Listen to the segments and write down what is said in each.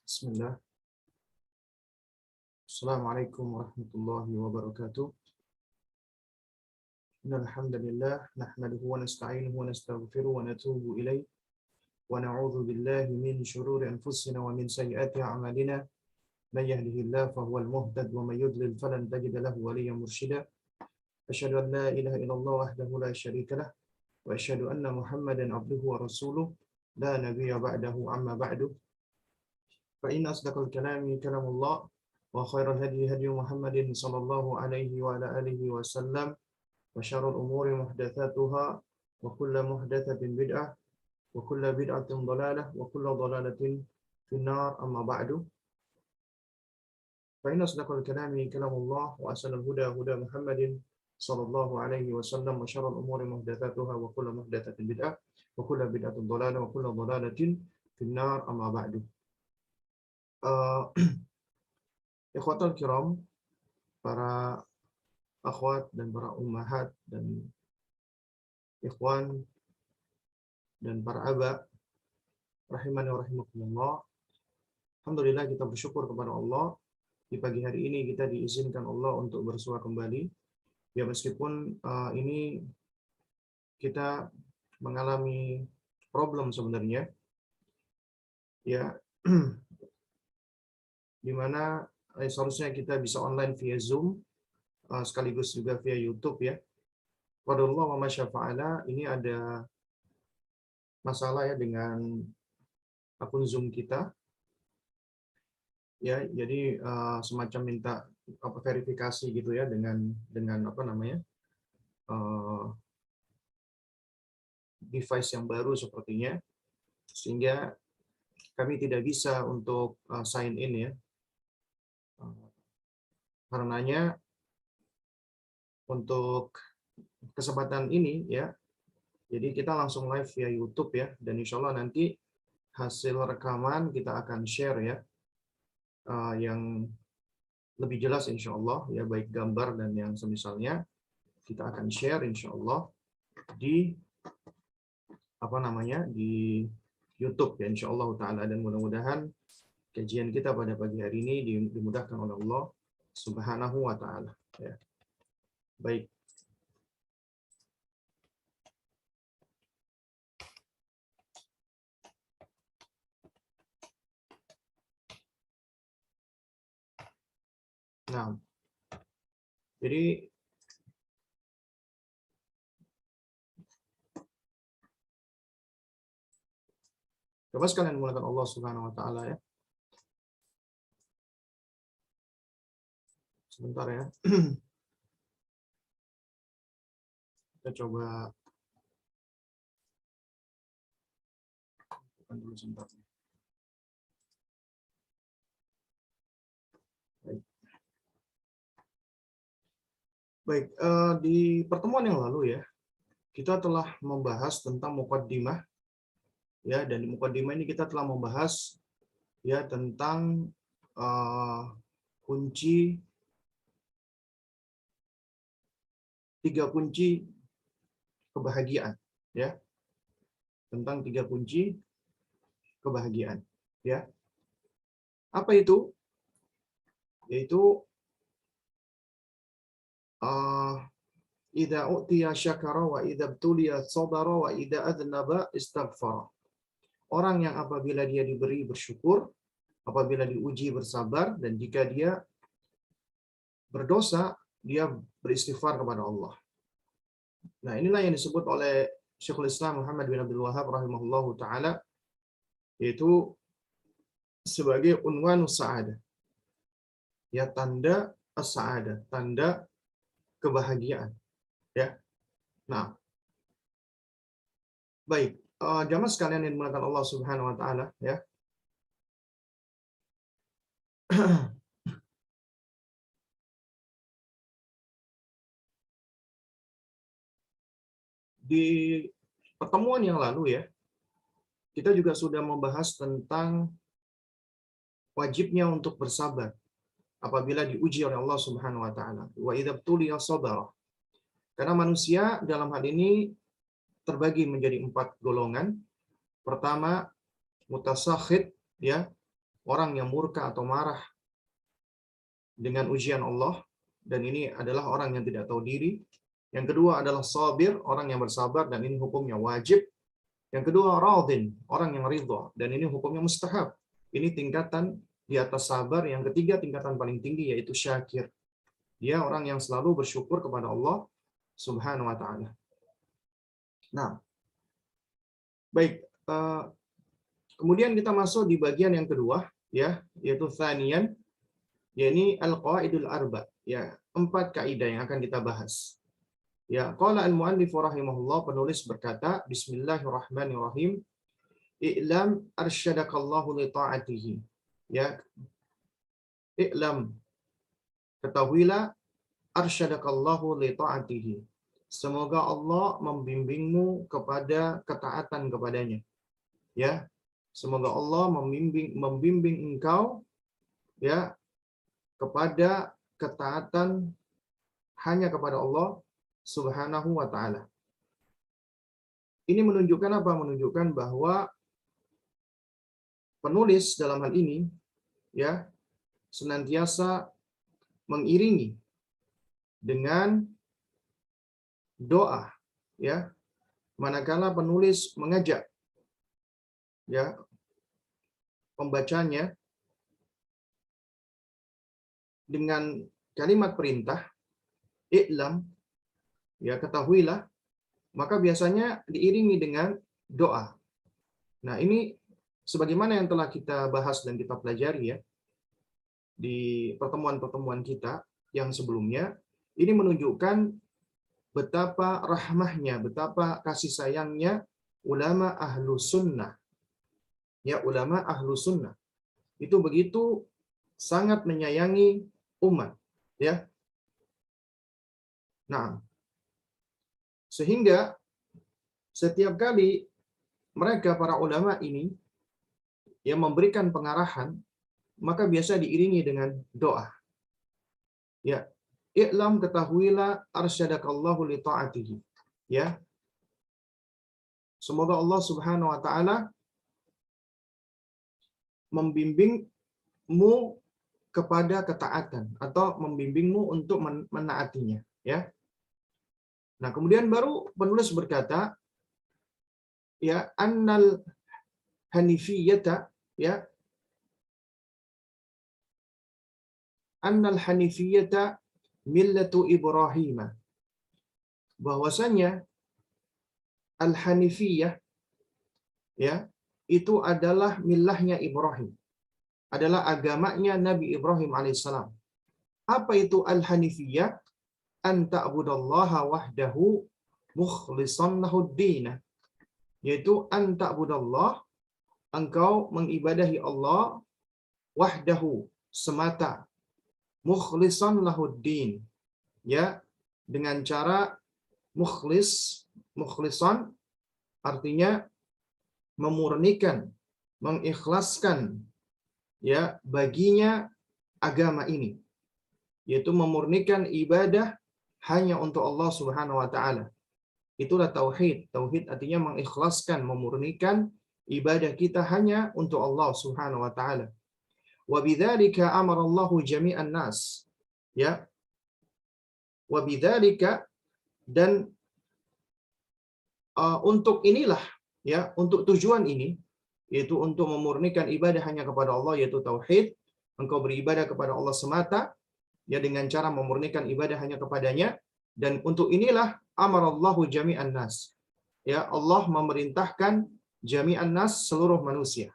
Bismillah. Assalamualaikum warahmatullahi wabarakatuh. Innal hamdalillah nahmaduhu wa nasta'inuhu wa nastaghfiruhu wa natubu ilaih wa na'udzu billahi min shururi anfusina wa min sayyiati a'malina. Man yahdihillahu fahuwal muhtad wa may yudlil falan tajida lahu waliyyan mursyida. Asyhadu an la ilaha illallah wahdahu la syarika lah wa asyhadu anna Muhammadan abduhu wa rasuluh la nabiyya ba'dahu amma ba'du. Fa inna asdaqal kalami kalamullah wa khairal hadi hadi Muhammadin sallallahu alaihi wa ala alihi wasallam wa syarrul umuri muhdatsatuha wa kullu muhdatsatin bid'ah wa kullu bid'atin dhalalah wa kullu dhalalatin finnar amma ba'du. Fa inna asdaqal kalami kalamullah wa ahsanal huda huda Muhammadin sallallahu alaihi wasallam wa syarrul umuri muhdatsatuha wa kullu muhdatsatin bid'ah wa kullu bid'atin dhalalah wa kullu dhalalatin finnar amma ba'du. Ikhwatal kiram, para akhwat dan para ummahat dan ikhwan dan para aba rahimani wa rahimakumullah. Alhamdulillah, kita bersyukur kepada Allah di pagi hari ini kita diizinkan Allah untuk bersua kembali. Ya, meskipun ini kita mengalami problem sebenarnya, ya, di mana seharusnya kita bisa online via Zoom, sekaligus juga via YouTube, ya. Qadarullah wa masya fa'ala, ini ada masalah ya dengan akun Zoom kita, ya. Jadi semacam minta verifikasi gitu ya dengan apa namanya, device yang baru sepertinya, sehingga kami tidak bisa untuk sign in, ya. Karenanya untuk kesempatan ini, ya, jadi kita langsung live via YouTube, ya, dan insya Allah nanti hasil rekaman kita akan share, ya, yang lebih jelas insya Allah, ya, baik gambar dan yang semisalnya kita akan share insya Allah di apa namanya, di YouTube, ya, insya Allah taala, dan mudah-mudahan kajian kita pada pagi hari ini dimudahkan oleh Allah Subhanahu wa taala, ya. Baik. Nah, jadi coba sekalian mulakan Allah Subhanahu wa taala, ya. Sebentar, ya. Kita coba bukan dulu sebentar. Baik. Baik, di pertemuan yang lalu, ya, kita telah membahas tentang muqaddimah, ya, dan di muqaddimah ini kita telah membahas, ya, tentang tiga kunci kebahagiaan, ya, tentang tiga kunci kebahagiaan, ya. Apa itu? Yaitu idza utiya syakara wa idza btuliya sabara wa idza adnaba istaghfara. Orang yang apabila dia diberi bersyukur, apabila diuji bersabar, dan jika dia berdosa dia beristighfar kepada Allah. Nah, inilah yang disebut oleh Syekhul Islam Muhammad bin Abdul Wahhab rahimahullahu taala, yaitu sebagai unwanus sa'adah, ya, tanda as-sa'adah, tanda kebahagiaan, ya. Nah, baik, jamaah sekalian yang dimuliakan Allah Subhanahu wa taala, ya. Di pertemuan yang lalu, ya, kita juga sudah membahas tentang wajibnya untuk bersabar apabila diuji oleh Allah Subhanahu wa taala. Wa idza btuliya sabara. Karena manusia dalam hal ini terbagi menjadi 4 golongan. Pertama, mutasakhid, ya, orang yang murka atau marah dengan ujian Allah, dan ini adalah orang yang tidak tahu diri. Yang kedua adalah sabir, orang yang bersabar, dan ini hukumnya wajib. Yang kedua radin, orang yang ridha, dan ini hukumnya mustahab. Ini tingkatan di atas sabar. Yang ketiga tingkatan paling tinggi yaitu syakir. Dia orang yang selalu bersyukur kepada Allah Subhanahu wa taala. Nah, baik, kemudian kita masuk di bagian yang kedua, ya, yaitu tsaniyan, yakni al-qawaidul arba, ya, 4 kaidah yang akan kita bahas. Ya, qala al-muallif rahimahullah, penulis berkata, bismillahirrahmanirrahim, i'lam arsyadakallahu li ta'atihi. Ya, i'lam, ketahuilah, arsyadakallahu li ta'atihi. Semoga Allah membimbingmu kepada ketaatan kepadanya. Ya, semoga Allah membimbing engkau, ya, kepada ketaatan hanya kepada Allah Subhanahu wa taala. Ini menunjukkan apa? Menunjukkan bahwa penulis dalam hal ini, ya, senantiasa mengiringi dengan doa, ya, manakala penulis mengajak, ya, pembacanya dengan kalimat perintah, i'lam, ya, ketahuilah, maka biasanya diiringi dengan doa. Nah, ini sebagaimana yang telah kita bahas dan kita pelajari, ya, di pertemuan-pertemuan kita yang sebelumnya, ini menunjukkan betapa rahmahnya, betapa kasih sayangnya ulama ahlu sunnah. Ya, ulama ahlu sunnah itu begitu sangat menyayangi umat, ya. Nah, sehingga setiap kali mereka para ulama ini yang memberikan pengarahan, maka biasa diiringi dengan doa. Ya, i'lam, ketahuilah, arsyadakallahu li ta'atihi. Ya, semoga Allah Subhanahu wa taala membimbingmu kepada ketaatan atau membimbingmu untuk menaatinya, ya. Nah, kemudian baru penulis berkata, ya, annal hanifiyata, ya, annal hanifiyata millatu Ibrahim. Bahwasanya al-hanifiyah, ya, itu adalah millahnya Ibrahim. Adalah agamanya Nabi Ibrahim alaihissalam. Apa itu al-hanifiyah? An ta'budallaha wahdahu mukhlishan lahud-din. Yaitu an ta'budallah, engkau mengibadahi Allah wahdahu, semata, mukhlishan lahud-din, ya, dengan cara mukhlishan artinya memurnikan, mengikhlaskan, ya, baginya agama ini, yaitu memurnikan ibadah hanya untuk Allah Subhanahu wa taala. Itulah tauhid. Tauhid artinya mengikhlaskan, memurnikan ibadah kita hanya untuk Allah Subhanahu wa taala. Wa bidzalika amara Allahu jami'an nas. Ya. Wa bidzalika, dan untuk inilah, ya, untuk tujuan ini, yaitu untuk memurnikan ibadah hanya kepada Allah, yaitu tauhid, engkau beribadah kepada Allah semata, ya, dengan cara memurnikan ibadah hanya kepadanya. Dan untuk inilah amarallahu jami'an nas, ya, Allah memerintahkan jami'an nas, seluruh manusia.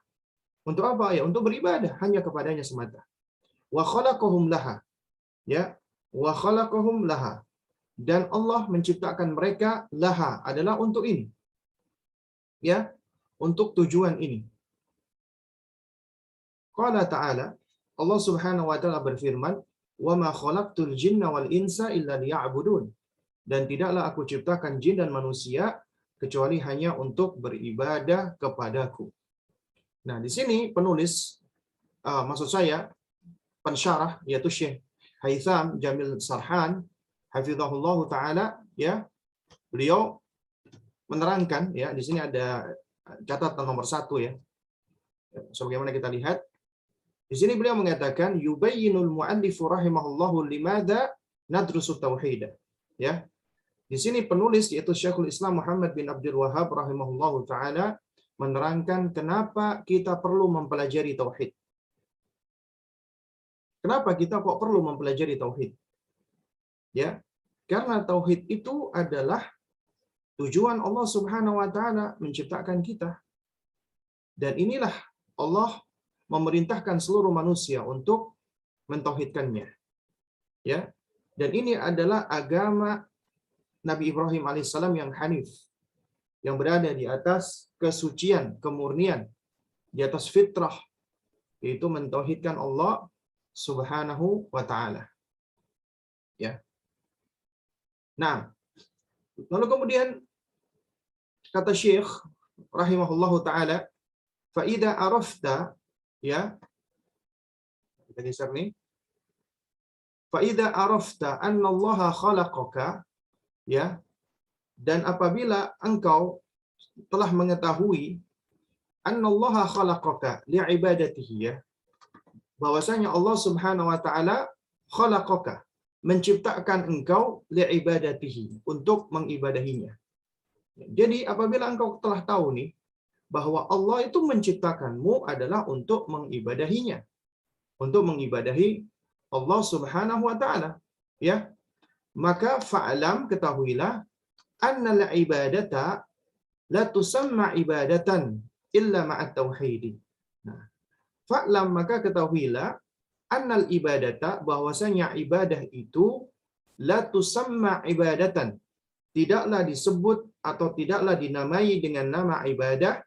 Untuk apa? Ya, untuk beribadah hanya kepadanya semata. Wa khalaqahum laha, ya, wa khalaqahum laha, dan Allah menciptakan mereka, laha adalah untuk ini, ya, untuk tujuan ini. Qala ta'ala, Allah Subhanahu wa taala berfirman, wa ma khalaqtul jinna wal insa illa liya'budun. Dan tidaklah aku ciptakan jin dan manusia kecuali hanya untuk beribadah kepadaku. Nah, di sini penulis, maksud saya pensyarah, yaitu Syekh Haitham Jamil Sarhan hafizahullah taala, ya, beliau menerangkan, ya, di sini ada catatan nomor 1, ya. Sebagaimana kita lihat, Di sini beliau mengatakan yubayyinul mu'allifu rahimahullahu limadza nadrusu tauhid. Ya. Di sini penulis yaitu Syekhul Islam Muhammad bin Abdul Wahhab rahimahullahu taala menerangkan kenapa kita perlu mempelajari tauhid. Kenapa kita kok perlu mempelajari tauhid? Ya. Karena tauhid itu adalah tujuan Allah Subhanahu wa taala menciptakan kita. Dan inilah Allah memerintahkan seluruh manusia untuk mentauhidkannya. Ya. Dan ini adalah agama Nabi Ibrahim alaihissalam yang hanif, yang berada di atas kesucian, kemurnian, di atas fitrah, yaitu mentauhidkan Allah Subhanahu wa taala. Ya. Nah, lalu kemudian kata Syekh rahimahullahu taala, fa idza arafta, ya. Kita geser nih. Fa idza arafta anna Allah khalaqaka, ya. Dan apabila engkau telah mengetahui anna Allah khalaqaka li'ibadatihi, ya. Bahwasanya Allah Subhanahu wa taala khalaqaka, menciptakan engkau li'ibadatihi, untuk mengibadahinya. Jadi apabila engkau telah tahu nih bahwa Allah itu menciptakanmu adalah untuk mengibadahinya, untuk mengibadahi Allah Subhanahu wa taala, ya, maka fa'lam, ketahuilah, annal ibadata la tusamma ibadatan illa ma'at tauhid. Nah, fa'lam, maka ketahuilah, annal ibadata, bahwasanya ibadah itu la tusamma ibadatan, tidaklah disebut atau tidaklah dinamai dengan nama ibadah,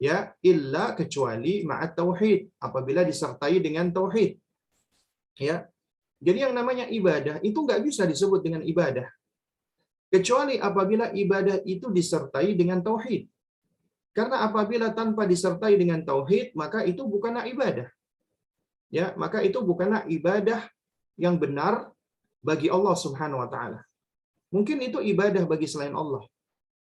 ya, illa, kecuali ma'at tauhid, apabila disertai dengan tauhid. Ya. Jadi yang namanya ibadah itu nggak bisa disebut dengan ibadah kecuali apabila ibadah itu disertai dengan tauhid. Karena apabila tanpa disertai dengan tauhid, maka itu bukanlah ibadah. Ya, maka itu bukanlah ibadah yang benar bagi Allah Subhanahu wa taala. Mungkin itu ibadah bagi selain Allah.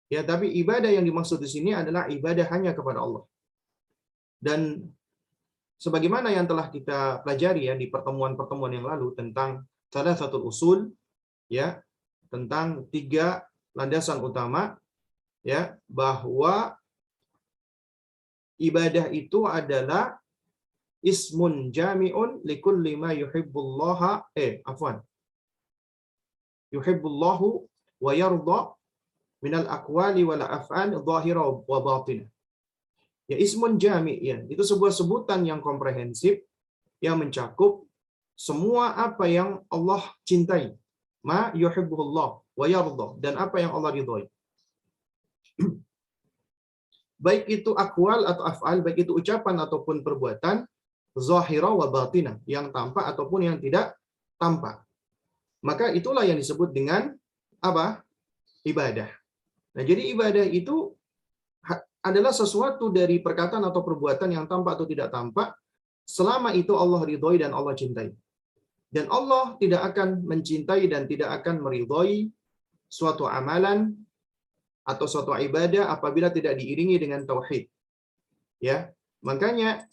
Ya, tapi ibadah yang dimaksud di sini adalah ibadah hanya kepada Allah. Dan sebagaimana yang telah kita pelajari ya di pertemuan-pertemuan yang lalu tentang salah satu usul, ya, tentang 3 landasan utama, ya, bahwa ibadah itu adalah ismun jami'un likulli ma yuhibbullaha yuhibbullahu wa yarda minal aqwali wal af'al dhahira wa batinah. Ya, ismun jami', ya, itu sebuah sebutan yang komprehensif yang mencakup semua apa yang Allah cintai, ma yuhibbullah wa yarda, dan apa yang Allah ridhoi. Baik itu aqwal atau af'al, baik itu ucapan ataupun perbuatan, zahira wa batinah, yang tampak ataupun yang tidak tampak. Maka itulah yang disebut dengan apa? Ibadah. Nah, jadi ibadah itu adalah sesuatu dari perkataan atau perbuatan yang tampak atau tidak tampak, selama itu Allah ridhoi dan Allah cintai. Dan Allah tidak akan mencintai dan tidak akan meridhoi suatu amalan atau suatu ibadah apabila tidak diiringi dengan tauhid. Ya, makanya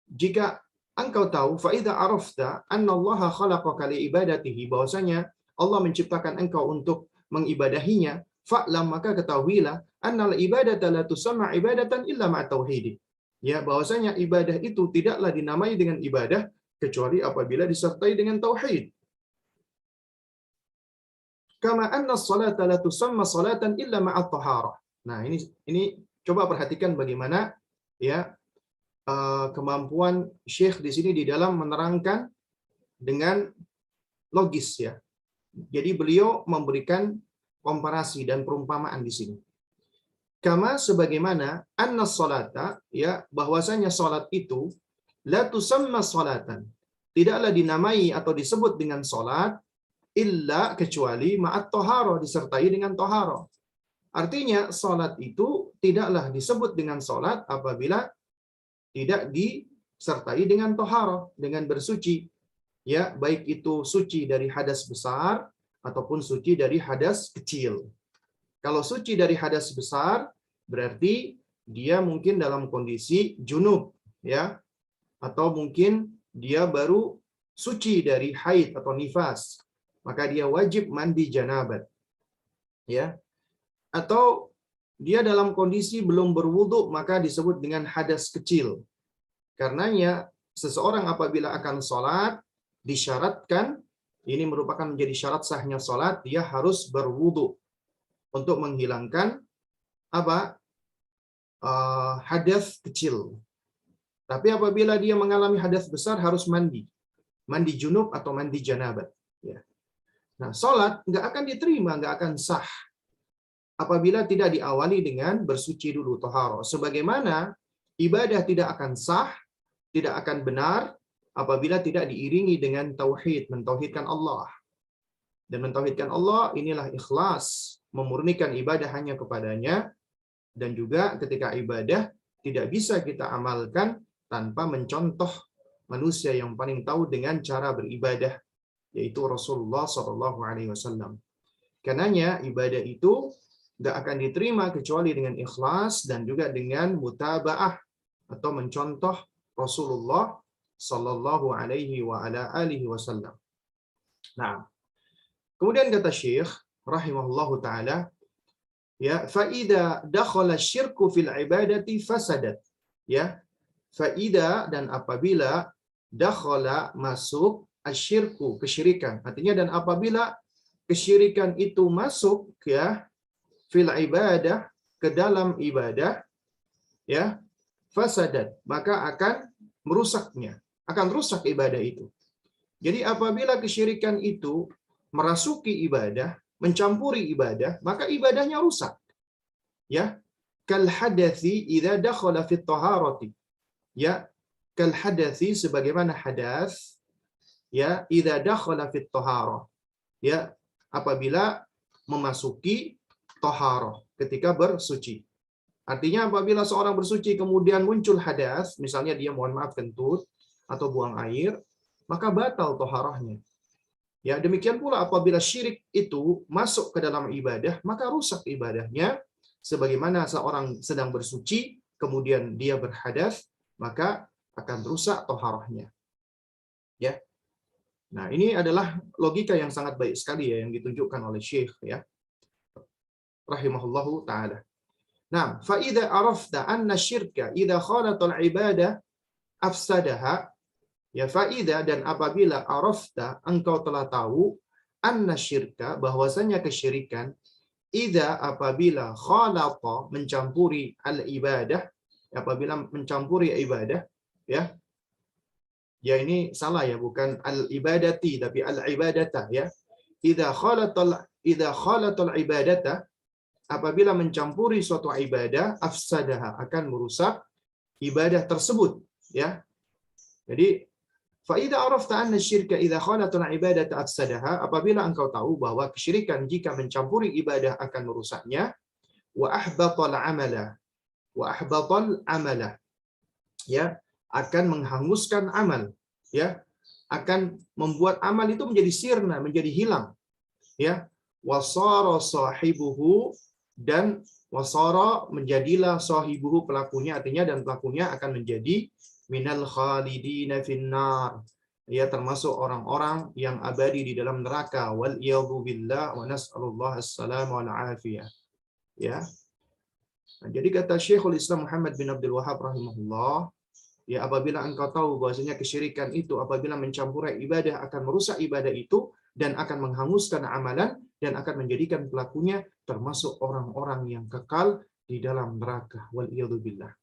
jika engkau tahu, fa idza arafta anna Allah khalaqaka li ibadatihi, bahwasanya Allah menciptakan engkau untuk mengibadahinya, fa'lam, maka ketahuilah, annal ibadata la tusamma ibadatan illa ma'a tauhid. Ya, bahwasanya ibadah itu tidaklah dinamai dengan ibadah kecuali apabila disertai dengan tauhid. Kama anna as-salata la tusamma salatan illa ma'a taharah. Nah, ini coba perhatikan bagaimana, ya, kemampuan Syekh di sini di dalam menerangkan dengan logis, ya. Jadi beliau memberikan komparasi dan perumpamaan di sini. Kama, sebagaimana, anna salata, ya, bahwasanya salat itu la tusamma salatan, tidaklah dinamai atau disebut dengan salat illa, kecuali ma'at taharah, disertai dengan taharah. Artinya salat itu tidaklah disebut dengan salat apabila tidak disertai dengan taharah, dengan bersuci, ya, baik itu suci dari hadas besar ataupun suci dari hadas kecil. Kalau suci dari hadas besar berarti dia mungkin dalam kondisi junub, ya, atau mungkin dia baru suci dari haid atau nifas, maka dia wajib mandi janabat. Ya. Atau dia dalam kondisi belum berwudu, maka disebut dengan hadas kecil. Karenanya seseorang apabila akan sholat disyaratkan, ini merupakan menjadi syarat sahnya sholat, dia harus berwudu untuk menghilangkan apa hadas kecil. Tapi apabila dia mengalami hadas besar harus mandi junub atau mandi janabat. Ya. Nah, sholat nggak akan diterima, nggak akan sah apabila tidak diawali dengan bersuci dulu, toharo. Sebagaimana ibadah tidak akan sah, tidak akan benar apabila tidak diiringi dengan tauhid, mentauhidkan Allah. Dan mentauhidkan Allah inilah ikhlas, memurnikan ibadah hanya kepadanya, dan juga ketika ibadah tidak bisa kita amalkan tanpa mencontoh manusia yang paling tahu dengan cara beribadah, yaitu Rasulullah SAW. Karenanya ibadah itu nggak akan diterima kecuali dengan ikhlas dan juga dengan mutabaah atau mencontoh Rasulullah Sallallahu Alaihi Wasallam. Nah, kemudian kata Syekh rahimahullahu taala, ya, faida dakhala syirku fil ibadati fasadat. Ya, faida dan apabila dakhala masuk asyirku, kesyirikan. Artinya dan apabila kesyirikan itu masuk ya fil ibadah, ke dalam ibadah, ya, fasadat, maka akan merusaknya, akan rusak ibadah itu. Jadi apabila kesyirikan itu merasuki ibadah, mencampuri ibadah, maka ibadahnya rusak. Ya, kal hadathi idza dakhala fit taharati. Ya, kal hadathi sebagaimana hadas, ya, idza dakhala fit taharah. Ya, apabila memasuki taharah, ketika bersuci. Artinya apabila seorang bersuci kemudian muncul hadas, misalnya dia mohon maaf kentut atau buang air, maka batal taharahnya. Ya, demikian pula apabila syirik itu masuk ke dalam ibadah, maka rusak ibadahnya. Sebagaimana seorang sedang bersuci, kemudian dia berhadas, maka akan rusak taharahnya. Ya. Nah, ini adalah logika yang sangat baik sekali ya yang ditunjukkan oleh Syekh ya rahimahullahu taala. Nah, fa idza arafta anna syirka idza khalatal ibadah afsadaha, ya, fa idza dan apabila arafta engkau telah tahu anna syirka bahwasanya kesyirikan idza apabila khalata mencampuri al ibadah, apabila mencampuri ibadah, ya. Ya ini salah ya, bukan al ibadati tapi al ibadata ya. Idza khalatal ibadata, apabila mencampuri suatu ibadah, afsadaha akan merusak ibadah tersebut ya. Jadi fa idza arafta anna syirka idza khalatul ibadata afsadaha, apabila engkau tahu bahwa kesyirikan jika mencampuri ibadah akan merusaknya, wa ahbatal amala, ya, akan menghanguskan amal, ya, akan membuat amal itu menjadi sirna, menjadi hilang, ya, wasara sahibuhu, dan wasara menjadilah sahibuhu pelakunya, artinya dan pelakunya akan menjadi minal khalidina finnar, ya, termasuk orang-orang yang abadi di dalam neraka, wal iyadhu billah wa nas'alullah as-salamah wal afiyah, ya. Nah, jadi kata Syekhul Islam Muhammad bin Abdul Wahhab rahimahullah, ya, apabila engkau tahu bahwasanya kesyirikan itu apabila mencampuri ibadah akan merusak ibadah itu dan akan menghanguskan amalan dan akan menjadikan pelakunya termasuk orang-orang yang kekal di dalam neraka, wal iyadhu billah.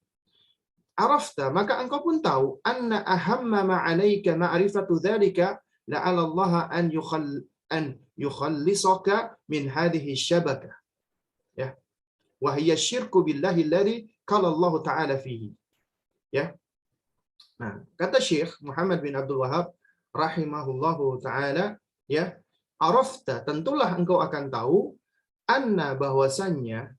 Arafta, maka engkau pun tahu, anna ahamma ma'alaika ma'rifatu dzalika la'ala Allah an yukhallisaka min hadhihi syabakah, ya, wa hiya syirku billahi alladhi qala Allah ta'ala fihi, ya. Nah, kata Syekh Muhammad bin Abdul Wahhab rahimahullahu taala, ya, arafta, tentulah engkau akan tahu, anna bahwasannya,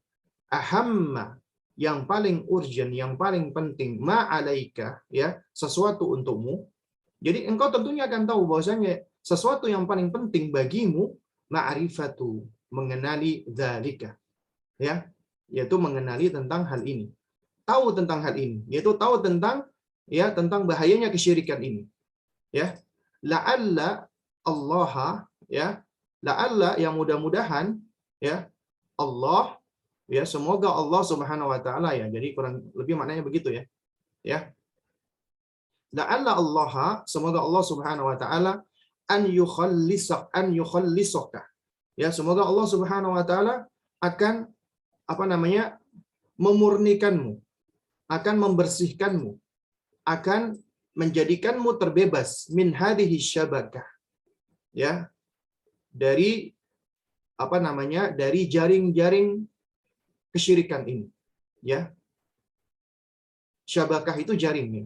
ahamma yang paling urgent, yang paling penting, ma'alaika, ya, sesuatu untukmu. Jadi engkau tentunya akan tahu bahwasanya sesuatu yang paling penting bagimu, ma'rifatu, mengenali dzalika, ya, yaitu mengenali tentang hal ini. Tahu tentang hal ini, yaitu tahu tentang ya tentang bahayanya kesyirikan ini. Ya, la'alla Allah, ya, la'alla yang mudah-mudahan, ya, Allah, ya, semoga Allah Subhanahu wa taala, ya. Jadi kurang lebih maknanya begitu, ya. Ya. La'alla Allah, semoga Allah Subhanahu wa taala an yukhallisaka. Ya, semoga Allah Subhanahu wa taala akan apa namanya? Memurnikanmu, akan membersihkanmu, akan menjadikanmu terbebas min hadhihi syabakah, ya, dari apa namanya? Dari jaring-jaring kesyirikan ini, ya. Syabakah itu jaring, ya.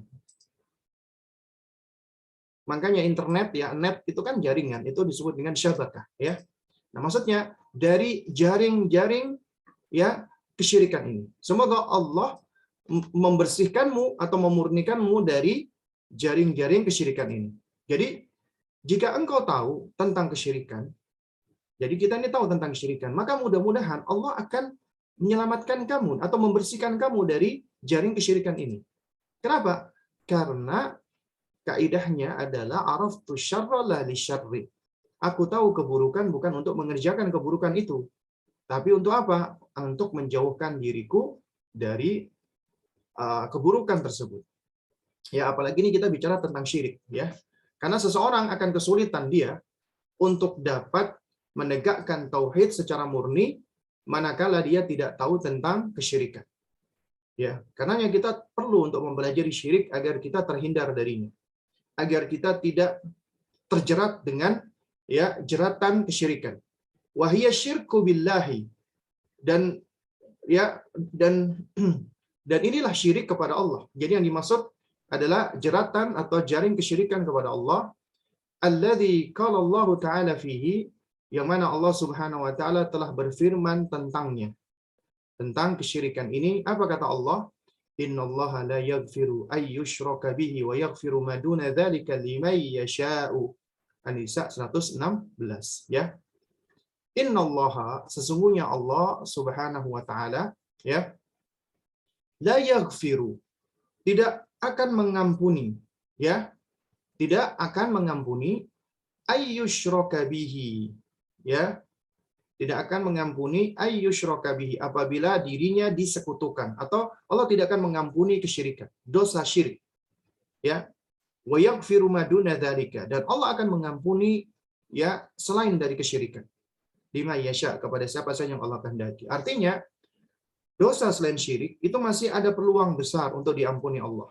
Makanya internet, ya, net itu kan jaringan, itu disebut dengan syabakah, ya. Nah, maksudnya dari jaring-jaring, ya, kesyirikan ini. Semoga Allah membersihkanmu atau memurnikanmu dari jaring-jaring kesyirikan ini. Jadi, jika engkau tahu tentang kesyirikan, jadi kita ini tahu tentang kesyirikan, maka mudah-mudahan Allah akan menyelamatkan kamu atau membersihkan kamu dari jaring kesyirikan ini. Kenapa? Karena kaidahnya adalah araftu syarra la li syarri. Aku tahu keburukan bukan untuk mengerjakan keburukan itu, tapi untuk apa? Untuk menjauhkan diriku dari keburukan tersebut. Ya, apalagi ini kita bicara tentang syirik, ya. Karena seseorang akan kesulitan dia untuk dapat menegakkan tauhid secara murni manakala dia tidak tahu tentang kesyirikan. Ya, karenanya kita perlu untuk mempelajari syirik agar kita terhindar darinya. Agar kita tidak terjerat dengan, ya, jeratan kesyirikan. Wahiyya syirku billahi, dan, ya, dan inilah syirik kepada Allah. Jadi yang dimaksud adalah jeratan atau jaring kesyirikan kepada Allah. Alladzi qala Allah Ta'ala fihi, yang mana Allah Subhanahu wa taala telah berfirman tentangnya. Tentang kesyirikan ini, apa kata Allah? Innallaha la yaghfiru ay yushraka bihi wa yaghfiru ma duna dzalika liman yasha'u. An-Nisa 116, ya. Innallaha, sesungguhnya Allah Subhanahu wa taala, ya, la yaghfiru, tidak akan mengampuni, ya, tidak akan mengampuni ayyusyraka bihi, ya, tidak akan mengampuni ayyusyraka bihi apabila dirinya disekutukan, atau Allah tidak akan mengampuni kesyirikan, dosa syirik, ya. Wa yaghfiru ma duna dzalika, dan Allah akan mengampuni, ya, selain dari kesyirikan, lima yasha, kepada siapa saja yang Allah kehendaki. Artinya dosa selain syirik itu masih ada peluang besar untuk diampuni Allah.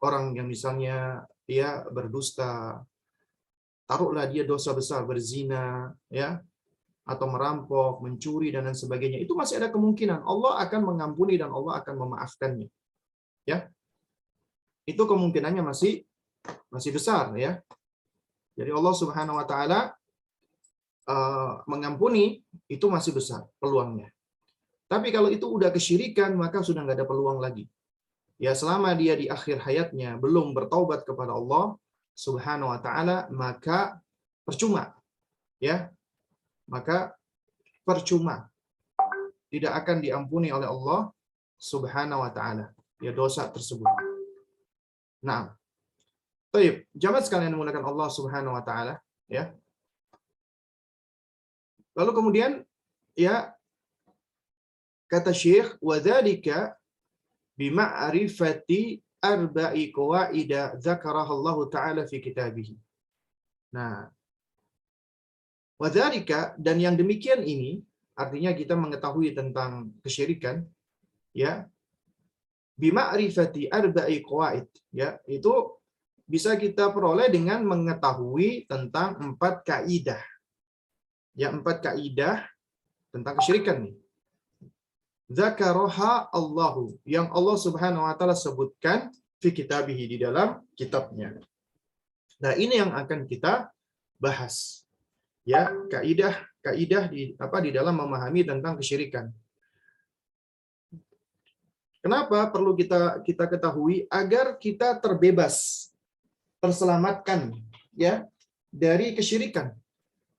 Orang yang misalnya dia berdusta, taruhlah dia dosa besar, berzina, ya, atau merampok, mencuri dan lain sebagainya, itu masih ada kemungkinan Allah akan mengampuni dan Allah akan memaafkannya. Ya. Itu kemungkinannya masih besar, ya. Jadi Allah Subhanahu wa taala mengampuni itu masih besar peluangnya. Tapi kalau itu udah kesyirikan, maka sudah nggak ada peluang lagi. Ya, selama dia di akhir hayatnya belum bertaubat kepada Allah Subhanahu wa taala, maka percuma. Ya. Maka percuma. Tidak akan diampuni oleh Allah Subhanahu wa taala, ya, dosa tersebut. Nah, baik, jamaah sekalian menggunakan Allah Subhanahu wa taala, ya. Lalu kemudian, ya, kata Syekh, wa dzalika bima'rifati arba'i qawaida dzakaraha Allah taala fi kitabih. Nah, wa dzalika, dan yang demikian ini artinya kita mengetahui tentang kesyirikan, ya, bima'rifati arba'i qawaid, ya, itu bisa kita peroleh dengan mengetahui tentang 4 kaidah. Ya, 4 kaidah tentang kesyirikan nih. Dzakaraha Allahu, yang Allah Subhanahu wa taala sebutkan fi kitabihi, di dalam kitabnya. Nah, ini yang akan kita bahas. Ya, kaidah di dalam memahami tentang kesyirikan. Kenapa perlu kita ketahui agar kita terbebas, terselamatkan, ya, dari kesyirikan.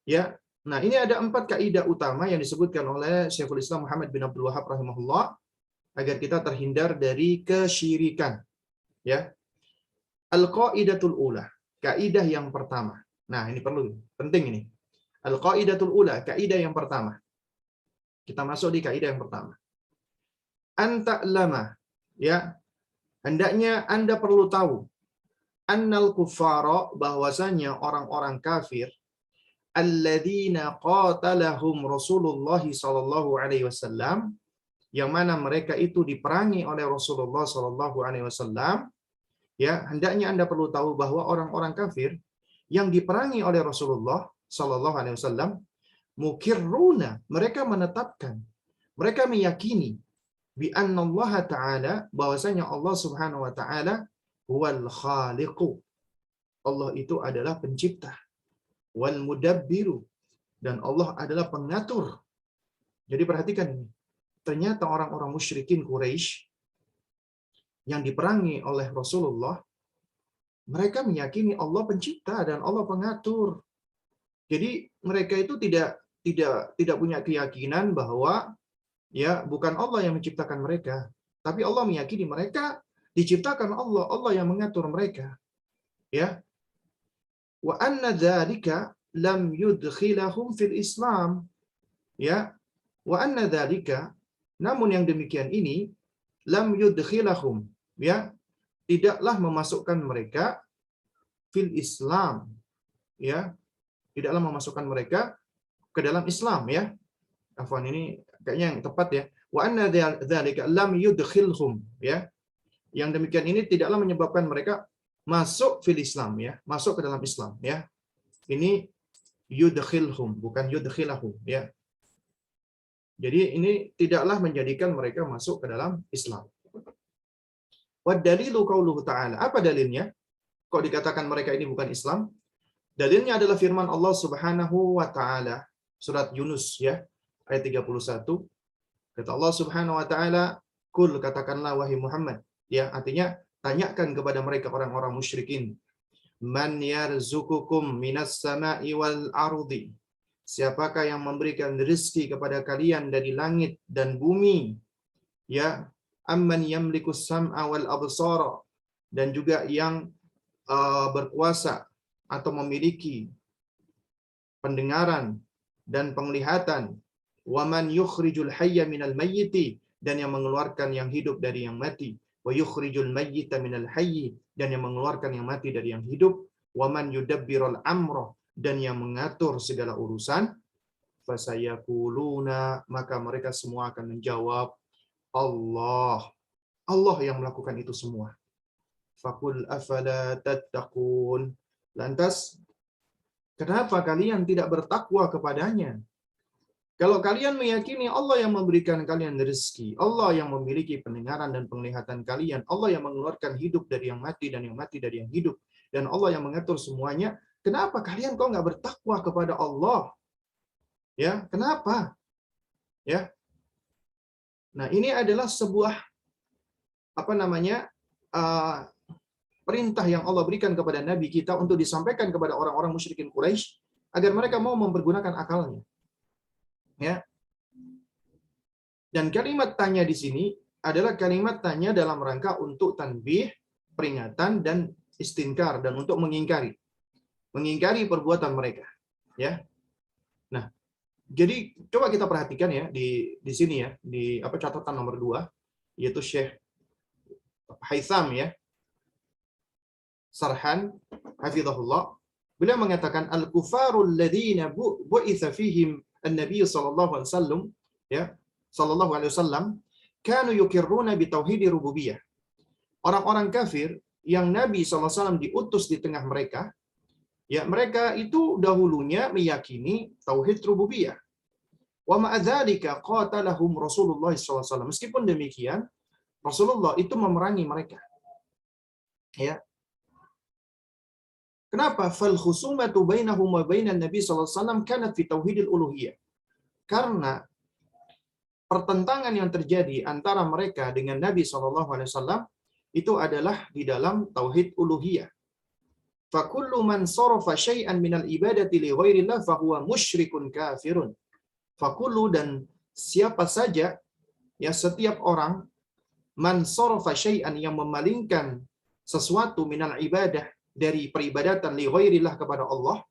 Ya. Nah, ini ada 4 kaidah utama yang disebutkan oleh Syekhul Islam Muhammad bin Abdul Wahhab rahimahullah agar kita terhindar dari kesyirikan. Ya. Al-qaidatul ula, kaidah yang pertama. Nah, ini perlu, penting ini. Al-qaidatul ula, kaidah yang pertama. Kita masuk di kaidah yang pertama. Anta lama, ya, hendaknya Anda perlu tahu annal kuffara, bahwasanya orang-orang kafir, alladzina qatalahum Rasulullah sallallahu alaihi wasallam, yang mana mereka itu diperangi oleh Rasulullah sallallahu alaihi wasallam, ya, hendaknya Anda perlu tahu bahwa orang-orang kafir yang diperangi oleh Rasulullah sallallahu alaihi wasallam, mukirruna, mereka menetapkan, mereka meyakini bi annallaha ta'ala, bahwasanya Allah Subhanahu wa taala huwal khaliqu, Allah itu adalah pencipta, wal mudabbiru, dan Allah adalah pengatur. Jadi perhatikan ini. Ternyata orang-orang musyrikin Quraisy yang diperangi oleh Rasulullah, mereka meyakini Allah pencipta dan Allah pengatur. Jadi mereka itu tidak punya keyakinan bahwa ya bukan Allah yang menciptakan mereka, tapi Allah meyakini mereka diciptakan Allah, Allah yang mengatur mereka. Ya. Wa anna dzalika lam yudkhilahum fil Islam. Ya. Wa anna dzalika, namun yang demikian ini, lam yudkhilahum, ya, tidaklah memasukkan mereka fil Islam, ya, tidaklah memasukkan mereka ke dalam Islam, ya. Afwan, ini kayaknya yang tepat, ya. Wa anna dzalika lam yudkhilhum, ya. Yang demikian ini tidaklah menyebabkan mereka masuk fil Islam, ya, masuk ke dalam Islam, ya. Ini yudkhilhum, bukan yudkhilahum, ya. Jadi ini tidaklah menjadikan mereka masuk ke dalam Islam. Wa dalilu qauluhu ta'ala. Apa dalilnya? Kok dikatakan mereka ini bukan Islam? Dalilnya adalah firman Allah Subhanahu wa taala, surat Yunus, ya, ayat 31. Kata Allah Subhanahu wa taala, "Qul," katakanlah wahai Muhammad, ya, artinya tanyakan kepada mereka orang-orang musyrikin, "Man yarzuqukum minas sama'i wal ardi?" Siapakah yang memberikan rezeki kepada kalian dari langit dan bumi? Ya, amman yamlikus sam'a wal absara, dan juga yang berkuasa atau memiliki pendengaran dan penglihatan. Waman yukhrijul hayya minal mayyiti, dan yang mengeluarkan yang hidup dari yang mati. Wa yukhrijul mayyita minal hayyi, dan yang mengeluarkan yang mati dari yang hidup. Waman yudabbirul amra, dan yang mengatur segala urusan. Fasayaquluna, maka mereka semua akan menjawab, Allah. Allah yang melakukan itu semua. Faqul afala tattaqun. Lantas, kenapa kalian tidak bertakwa kepadanya? Kalau kalian meyakini Allah yang memberikan kalian rezeki, Allah yang memiliki pendengaran dan penglihatan kalian, Allah yang mengeluarkan hidup dari yang mati dan yang mati dari yang hidup, dan Allah yang mengatur semuanya, kenapa kalian kok nggak bertakwa kepada Allah? Ya, kenapa? Ya. Nah, ini adalah sebuah perintah yang Allah berikan kepada Nabi kita untuk disampaikan kepada orang-orang musyrikin Quraisy agar mereka mau mempergunakan akalnya. Ya. Dan kalimat tanya di sini adalah kalimat tanya dalam rangka untuk tanbih, peringatan, dan istinkar, dan untuk mengingkari perbuatan mereka. Ya. Nah, jadi coba kita perhatikan, ya, di sini, ya, di catatan nomor 2, yaitu Syekh Haitham, ya, Sarhan hafizahullah, beliau mengatakan al-kufarul ladzina bu'itsa fihim an-nabi sallallahu alaihi wasallam, ya, sallallahu alaihi wasallam, kanu yukirruna bi tauhid rububiyah. Orang-orang kafir yang Nabi sallallahu alaihi wasallam diutus di tengah mereka, ya, mereka itu dahulunya meyakini tauhid rububiyah. Wa ma'adzalika qatalahum Rasulullah sallallahu alaihi wasallam. Meskipun demikian, Rasulullah itu memerangi mereka. Ya. Kenapa? Fal khusumatu bainahum wa bainan Nabi sallallahu alaihi wasallam kanat fi tauhidil uluhiyah. Karena pertentangan yang terjadi antara mereka dengan Nabi sallallahu alaihi wasallam itu adalah di dalam tauhid uluhiyah. Fa kullu man sarafa syai'an minal ibadati li ghairillah fa huwa musyrikun kafirun. Fa kullu, dan siapa saja, ya, setiap orang, man sarafa syai'an, yang memalingkan sesuatu minal ibadah dari peribadatan li ghairillah kepada Allah,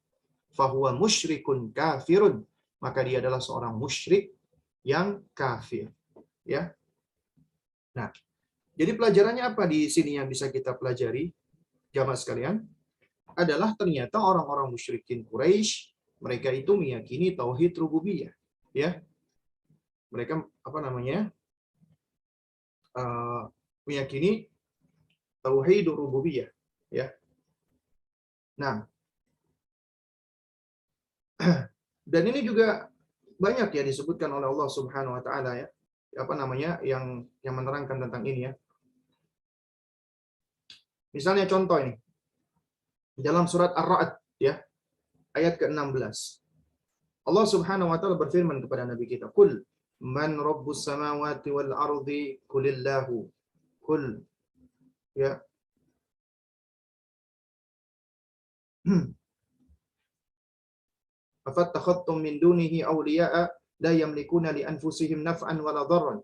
fahuwa musyrikun kafirun, maka dia adalah seorang musyrik yang kafir. Ya. Nah, jadi pelajarannya apa di sini yang bisa kita pelajari, jamaah sekalian? Adalah ternyata orang-orang musyrikin Quraisy, mereka itu meyakini tauhid rububiyah. Ya. Mereka apa namanya? Meyakini tauhid rububiyah. Ya. Nah, dan ini juga banyak ya disebutkan oleh Allah Subhanahu wa taala ya. Apa namanya? Yang menerangkan tentang ini ya. Misalnya contoh ini. Dalam surat Ar-Ra'd ya, ayat ke-16. Allah Subhanahu wa taala berfirman kepada nabi kita, "Qul man rabbus samawati wal ardi qulillahu." Qul ya. Afattakhadtum min dunihi awliya'a la yamlikuna li anfusihim naf'an wala dharran.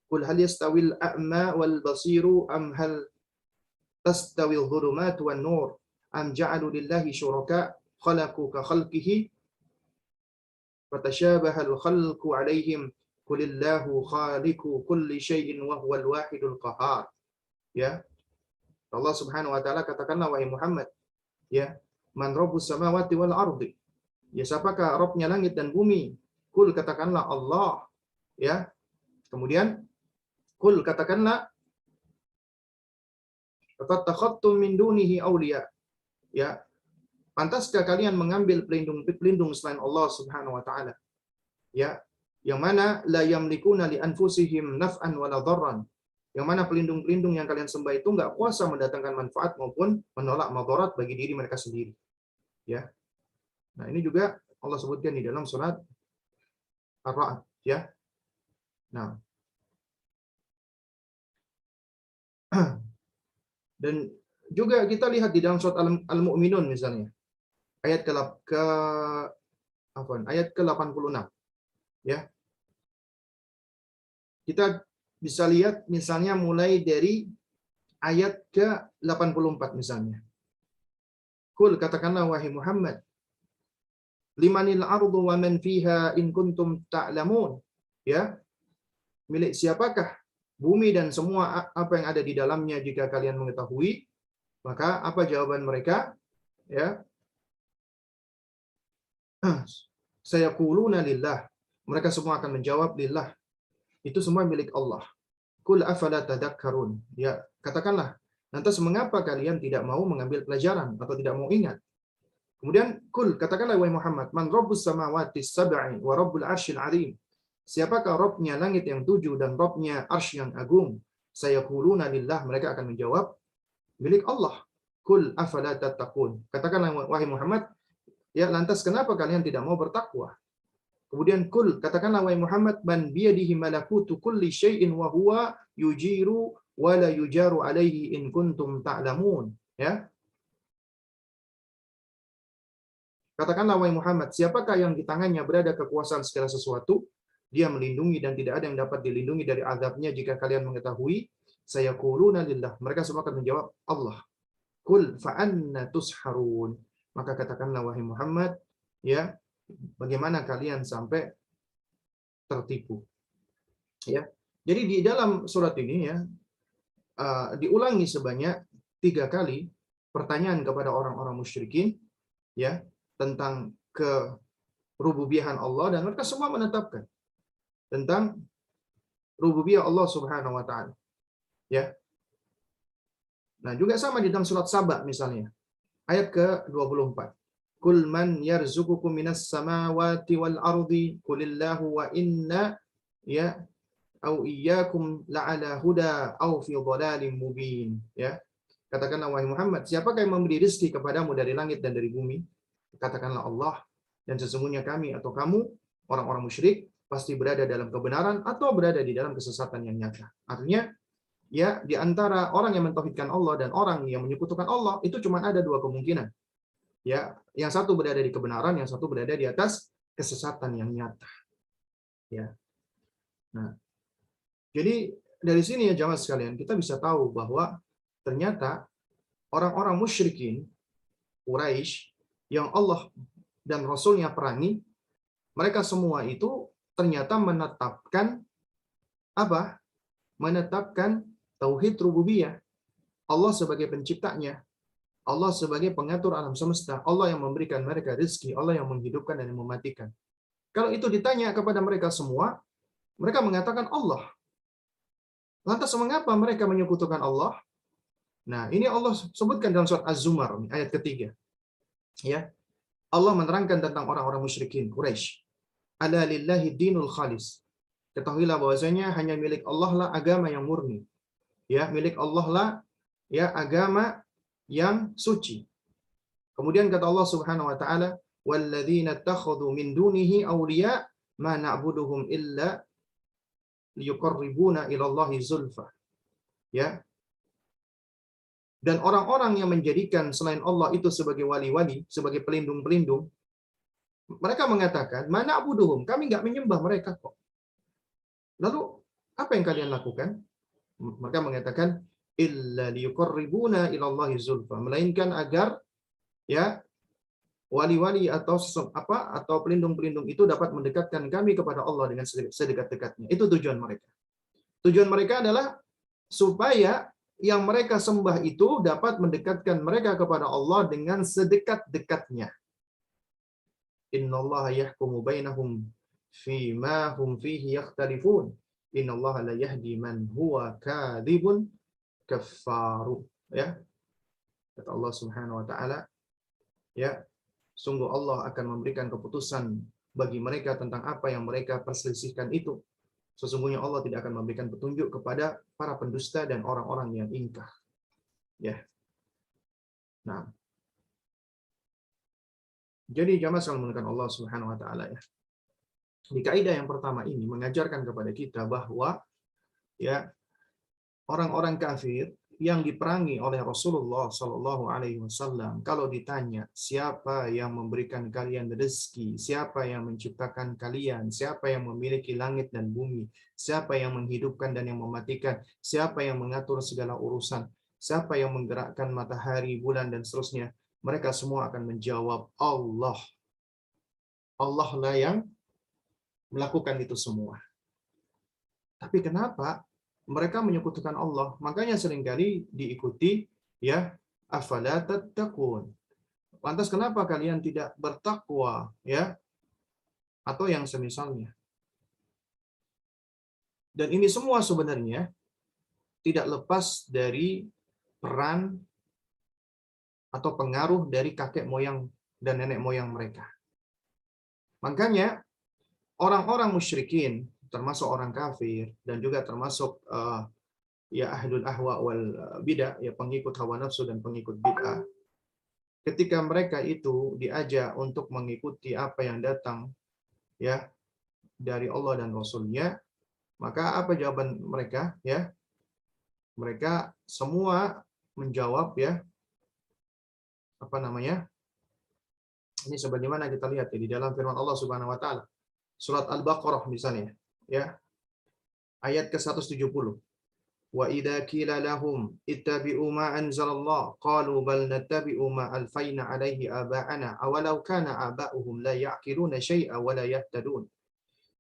Qul hal yastawil a'ma wal basiru am hal tastawil dhulumat wan nur am ja'alu lillahi syuraka khalaqu ka khalqihi fatashabahal khalqu 'alaihim qulillahu khaliqu kulli syai'in wa huwal wahidul qahhar. Ya. Allah Subhanahu wa taala katakanlah wahai Muhammad, ya, man rabbus samawati wal ardi. Ya, siapakah Rabbnya langit dan bumi? Kul katakanlah Allah, ya. Kemudian kul katakanlah fattakhadtum min dunihi awliya. Ya. Pantaskah kalian mengambil pelindung selain Allah Subhanahu wa taala? Ya, yang mana la yamlikuna li anfusihim naf'an wala dharran. Yang mana pelindung-pelindung yang kalian sembah itu enggak kuasa mendatangkan manfaat maupun menolak madarat bagi diri mereka sendiri. Ya. Nah, ini juga Allah sebutkan di dalam surat Ar-Ra'd, ya. Nah. Dan juga kita lihat di dalam surat Al-Mu'minun misalnya. Ayat ayat ke-86. Ya. Kita bisa lihat misalnya mulai dari ayat ke-84 misalnya. Qul katakanlah wahai Muhammad, limanil ardu wa man fiha in kuntum ta'lamun. Ya. Milik siapakah bumi dan semua apa yang ada di dalamnya jika kalian mengetahui? Maka apa jawaban mereka? Ya. Sayaquluna lillah. Mereka semua akan menjawab lillah. Itu semua milik Allah. Qul afala tadhakkarun. Ya, katakanlah, lantas mengapa kalian tidak mau mengambil pelajaran atau tidak mau ingat? Kemudian qul katakanlah wahai Muhammad, man rabbus samawati sab'i wa rabbul arsyil 'azim. Siapakah Rabbnya langit yang 7 dan Rabbnya arsy yang agung? Sayaquluna lillah. Mereka akan menjawab milik Allah. Qul afala tattaqun. Katakanlah wahai Muhammad, ya lantas kenapa kalian tidak mau bertakwa? Kemudian kul katakanlah wahai Muhammad, man biyadihi malakutu kulli syai'in wa huwa yujiru wa la yujaru alaihi in kuntum ta'lamun. Ya. Katakanlah wahai Muhammad, siapakah yang di tangannya berada kekuasaan segala sesuatu? Dia melindungi dan tidak ada yang dapat dilindungi dari azabnya jika kalian mengetahui. Sayaquluna lillah. Mereka semua akan menjawab Allah. Kul fa anna tusharun. Maka katakanlah wahai Muhammad, ya, bagaimana kalian sampai tertipu? Ya. Jadi di dalam surat ini ya diulangi sebanyak 3 kali pertanyaan kepada orang-orang musyrikin ya tentang kerububiyahan Allah, dan mereka semua menetapkan tentang rububiyah Allah Subhanahu wa taala. Ya. Nah, juga sama di dalam surat Saba misalnya. Ayat ke-24. Qul man yarzuqukum minas samawati wal ardi qulillahu wa inna ya au iyyakum la'ala huda au fi dhalalin mubin. Ya. Katakanlah wahai Muhammad, siapakah yang memberi rezeki kepadamu dari langit dan dari bumi? Katakanlah Allah, dan sesungguhnya kami atau kamu orang-orang musyrik pasti berada dalam kebenaran atau berada di dalam kesesatan yang nyata. Artinya ya, di antara orang yang mentauhidkan Allah dan orang yang menyekutukan Allah itu cuma ada 2 kemungkinan. Ya, yang satu berada di kebenaran, yang satu berada di atas kesesatan yang nyata. Ya. Nah, jadi dari sini ya jamaah sekalian, kita bisa tahu bahwa ternyata orang-orang musyrikin Quraisy yang Allah dan Rasulnya perangi, mereka semua itu ternyata menetapkan apa? Menetapkan tauhid rububiyah. Allah sebagai penciptanya, Allah sebagai pengatur alam semesta, Allah yang memberikan mereka rezeki, Allah yang menghidupkan dan yang mematikan. Kalau itu ditanya kepada mereka semua, mereka mengatakan Allah. Lantas mengapa mereka menyekutukan Allah? Nah, ini Allah sebutkan dalam surat Az-Zumar ayat ketiga. Ya, Allah menerangkan tentang orang-orang musyrikin Quraisy. Ala lillahi dinul khalis. Ketahuilah bahwasanya hanya milik Allah lah agama yang murni. Ya, milik Allah lah ya agama yang suci. Kemudian kata Allah Subhanahu wa taala, "Walladzina ittakhadhu min dunihi awliya ma na'buduhum illa liyuqarribuna ila Allahi zulfa." Ya. Dan orang-orang yang menjadikan selain Allah itu sebagai wali-wali, sebagai pelindung-pelindung, mereka mengatakan, "Mana abuduhum, kami nggak menyembah mereka kok." Lalu apa yang kalian lakukan? Mereka mengatakan, "Illa liyuqarribuna ila Allahi zulfa." Melainkan agar ya wali-wali atau pelindung-pelindung itu dapat mendekatkan kami kepada Allah dengan sedekat-dekatnya. Itu tujuan mereka. Tujuan mereka adalah supaya yang mereka sembah itu dapat mendekatkan mereka kepada Allah dengan sedekat-dekatnya. Innallaha yahkumu bainahum fima hum fihi yakhtalifun. Innallaha la yahdi man huwa kadzibun kaffaru. Ya. Kata Allah Subhanahu wa taala, ya, sungguh Allah akan memberikan keputusan bagi mereka tentang apa yang mereka perselisihkan itu. Sesungguhnya Allah tidak akan memberikan petunjuk kepada para pendusta dan orang-orang yang ingkar. Ya. Nah. Jadi jamaah sekalian menggunakan Allah Subhanahu wa taala ya. Di kaidah yang pertama ini mengajarkan kepada kita bahwa ya orang-orang kafir yang diperangi oleh Rasulullah Shallallahu Alaihi Wasallam, kalau ditanya siapa yang memberikan kalian rezeki, siapa yang menciptakan kalian, siapa yang memiliki langit dan bumi, siapa yang menghidupkan dan yang mematikan, siapa yang mengatur segala urusan, siapa yang menggerakkan matahari, bulan dan seterusnya, mereka semua akan menjawab Allah. Allah lah yang melakukan itu semua. Tapi kenapa mereka menyekutukan Allah? Makanya seringkali diikuti ya, afala tattaqun. Lantas kenapa kalian tidak bertakwa ya? Atau yang semisalnya. Dan ini semua sebenarnya tidak lepas dari peran atau pengaruh dari kakek moyang dan nenek moyang mereka. Makanya orang-orang musyrikin, termasuk orang kafir dan juga termasuk ya ahlul ahwa wal bidah, ya pengikut hawa nafsu dan pengikut bid'ah, ketika mereka itu diajak untuk mengikuti apa yang datang ya dari Allah dan Rasulnya, maka apa jawaban mereka ya? Mereka semua menjawab ya, apa namanya? Ini sebagaimana kita lihat ya, di dalam firman Allah Subhanahu wa taala. Surat Al-Baqarah misalnya, ya. Ayat ke-170. Wa idza qila lahum ittabi'u ma anzalallah qalu bal nattabi'u ma alfayna 'alaihi aba'ana awalau kana aba'uhum la ya'qiluna syai'a wa la yahtadun.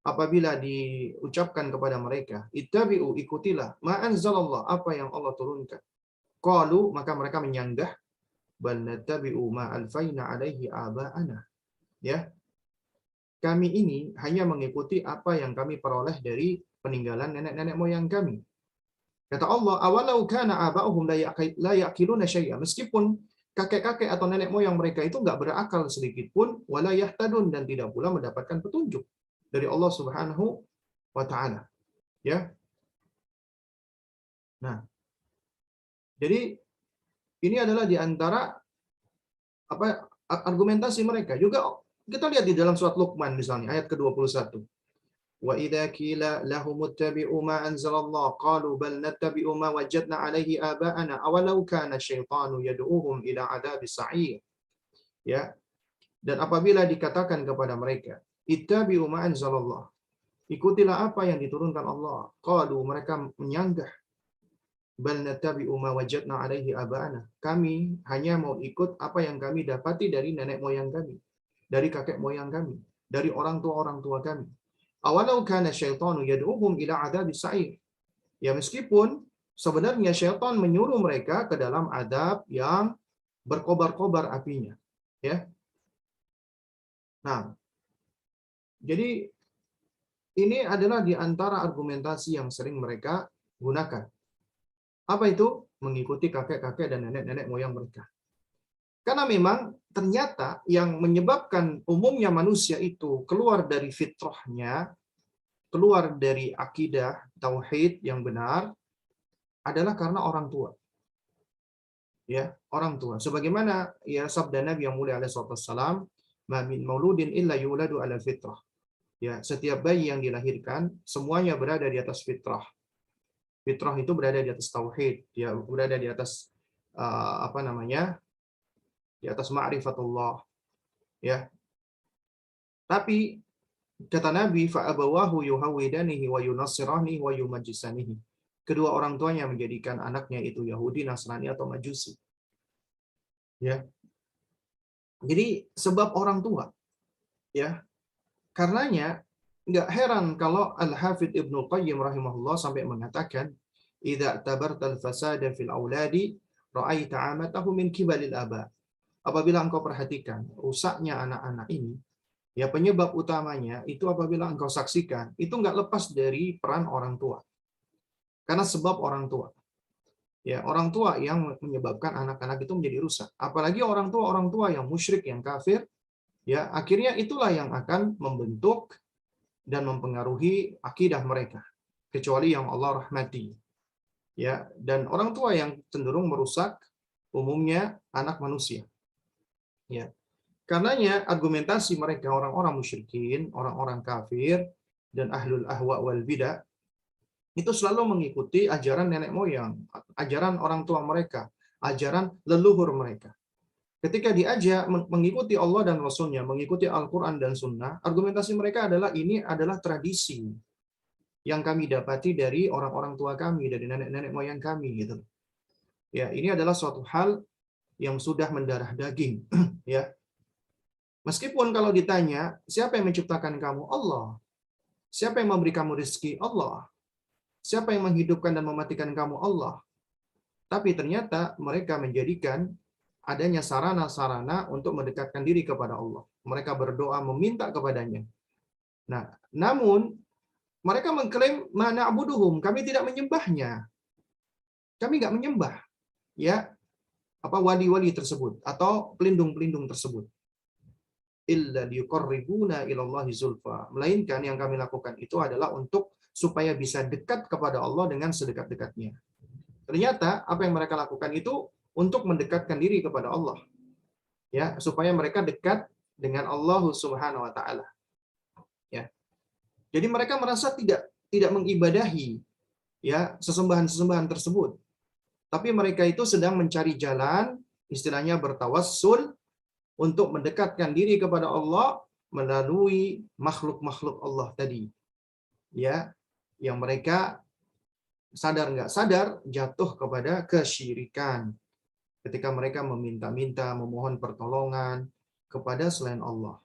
Apabila diucapkan kepada mereka, ittabi'u, ikutilah, ma anzalallah, apa yang Allah turunkan. Qalu, maka mereka menyanggah, bal nattabi'u ma alfayna 'alaihi aba'ana. Ya. Kami ini hanya mengikuti apa yang kami peroleh dari peninggalan nenek-nenek moyang kami. Kata Allah, awalau kana aba'uhum la ya'qiluna syai'a. Meskipun kakek-kakek atau nenek moyang mereka itu enggak berakal sedikit pun, wala yahtadun, dan tidak pula mendapatkan petunjuk dari Allah Subhanahu wa taala. Ya. Nah. Jadi ini adalah di antara apa argumentasi mereka. Juga kita lihat di dalam surat Luqman misalnya ayat ke-21. Wa idza qila lahum ittabi'u ma anzalallah qalu bal nattabi'u ma wajadna 'alaihi aba'ana awalau kana syaitanu yad'uhum ila 'adabis sa'ir. Ya. Dan apabila dikatakan kepada mereka, ittabi'u ma anzalallah, ikutilah apa yang diturunkan Allah. Qalu, mereka menyanggah, Bal nattabi'u ma wajadna 'alaihi aba'ana. Kami hanya mau ikut apa yang kami dapati dari nenek moyang kami, dari kakek moyang kami, dari orang tua kami. Awalau kana syaitanu yad'uhum ila 'adzabis sa'ir. Ya meskipun sebenarnya syaitan menyuruh mereka ke dalam adab yang berkobar-kobar apinya. Ya. Nah, jadi ini adalah di antara argumentasi yang sering mereka gunakan. Apa itu? Mengikuti kakek-kakek dan nenek-nenek moyang mereka. Karena memang ternyata yang menyebabkan umumnya manusia itu keluar dari fitrahnya, keluar dari akidah tauhid yang benar adalah karena orang tua. Ya, orang tua. Sebagaimana ya sabda Nabi yang mulia alaihi wasallam, "Ma min mauludin illa yuladu ala fitrah." Ya, setiap bayi yang dilahirkan semuanya berada di atas fitrah. Fitrah itu berada di atas tauhid, ya berada di atas apa namanya? Di atas ma'rifatullah, ya. Tapi kata Nabi, fa abawahu yuhawidanihi wa yunassiranihi wa yumajjisanihi. Kedua orang tuanya menjadikan anaknya itu Yahudi, Nasrani atau Majusi. Ya. Jadi sebab orang tua, ya. Karenanya nggak heran kalau Al-Hafidz Ibnu Qayyim rahimahullah sampai mengatakan, "Idza tabartal fasada fil auladi ra'aita 'amatahu min kibalil aba." Apabila engkau perhatikan rusaknya anak-anak ini, ya penyebab utamanya itu apabila engkau saksikan, itu nggak lepas dari peran orang tua. Karena sebab orang tua. Ya, orang tua yang menyebabkan anak-anak itu menjadi rusak. Apalagi orang tua yang musyrik, yang kafir, ya akhirnya itulah yang akan membentuk dan mempengaruhi akidah mereka. Kecuali yang Allah rahmati. Ya, dan orang tua yang cenderung merusak umumnya anak manusia. Ya. Karenanya argumentasi mereka orang-orang musyrikin, orang-orang kafir dan ahlul ahwa wal bidah itu selalu mengikuti ajaran nenek moyang, ajaran orang tua mereka, ajaran leluhur mereka. Ketika diajak mengikuti Allah dan Rasulnya, mengikuti Al-Quran dan Sunnah, argumentasi mereka adalah ini adalah tradisi yang kami dapati dari orang-orang tua kami, dari nenek-nenek moyang kami, gitu. Ya, ini adalah suatu hal yang sudah mendarah daging, ya. Meskipun kalau ditanya, siapa yang menciptakan kamu? Allah. Siapa yang memberi kamu rezeki? Allah. Siapa yang menghidupkan dan mematikan kamu? Allah. Tapi ternyata mereka menjadikan adanya sarana-sarana untuk mendekatkan diri kepada Allah. Mereka berdoa meminta kepadanya. Nah, namun mereka mengklaim mana abuduhum, kami tidak menyembahnya. Kami nggak menyembah, ya, apa wali-wali tersebut atau pelindung-pelindung tersebut. Illa liyuqarribuna ilallahi zulfa. Melainkan yang kami lakukan itu adalah untuk supaya bisa dekat kepada Allah dengan sedekat-dekatnya. Ternyata apa yang mereka lakukan itu untuk mendekatkan diri kepada Allah. Ya, supaya mereka dekat dengan Allah Subhanahu wa taala. Ya. Jadi mereka merasa tidak mengibadahi ya sesembahan-sesembahan tersebut. Tapi mereka itu sedang mencari jalan, istilahnya bertawassul untuk mendekatkan diri kepada Allah melalui makhluk-makhluk Allah tadi. Ya, yang mereka sadar nggak sadar jatuh kepada kesyirikan ketika mereka meminta-minta, memohon pertolongan kepada selain Allah.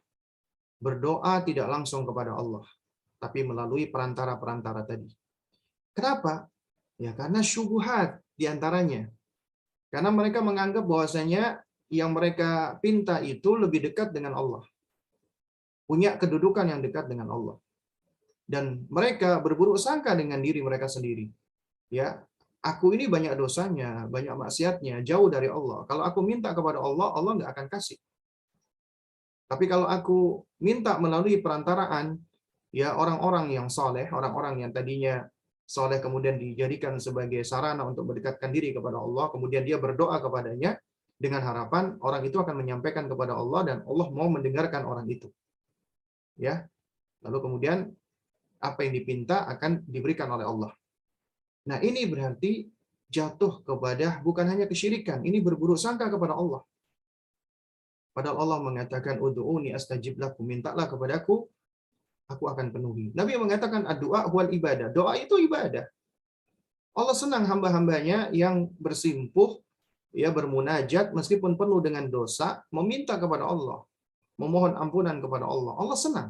Berdoa tidak langsung kepada Allah, tapi melalui perantara-perantara tadi. Kenapa? Ya karena syubhat diantaranya. Karena mereka menganggap bahwasanya yang mereka pinta itu lebih dekat dengan Allah. Punya kedudukan yang dekat dengan Allah. Dan mereka berburuk sangka dengan diri mereka sendiri. Ya, aku ini banyak dosanya, banyak maksiatnya, jauh dari Allah. Kalau aku minta kepada Allah, Allah nggak akan kasih. Tapi kalau aku minta melalui perantaraan, ya orang-orang yang soleh, orang-orang yang tadinya soleh kemudian dijadikan sebagai sarana untuk mendekatkan diri kepada Allah, kemudian dia berdoa kepadanya dengan harapan orang itu akan menyampaikan kepada Allah dan Allah mau mendengarkan orang itu. Ya, lalu kemudian apa yang dipinta akan diberikan oleh Allah. Nah, ini berarti jatuh kepada bukan hanya kesyirikan, ini berburuk sangka kepada Allah. Padahal Allah mengatakan ud'uuni astajib lakum, mintalah kepadaku, aku akan penuhi. Nabi mengatakan doa wal ibadah. Doa itu ibadah. Allah senang hamba-hambanya yang bersimpuh, ya bermunajat meskipun penuh dengan dosa, meminta kepada Allah, memohon ampunan kepada Allah. Allah senang,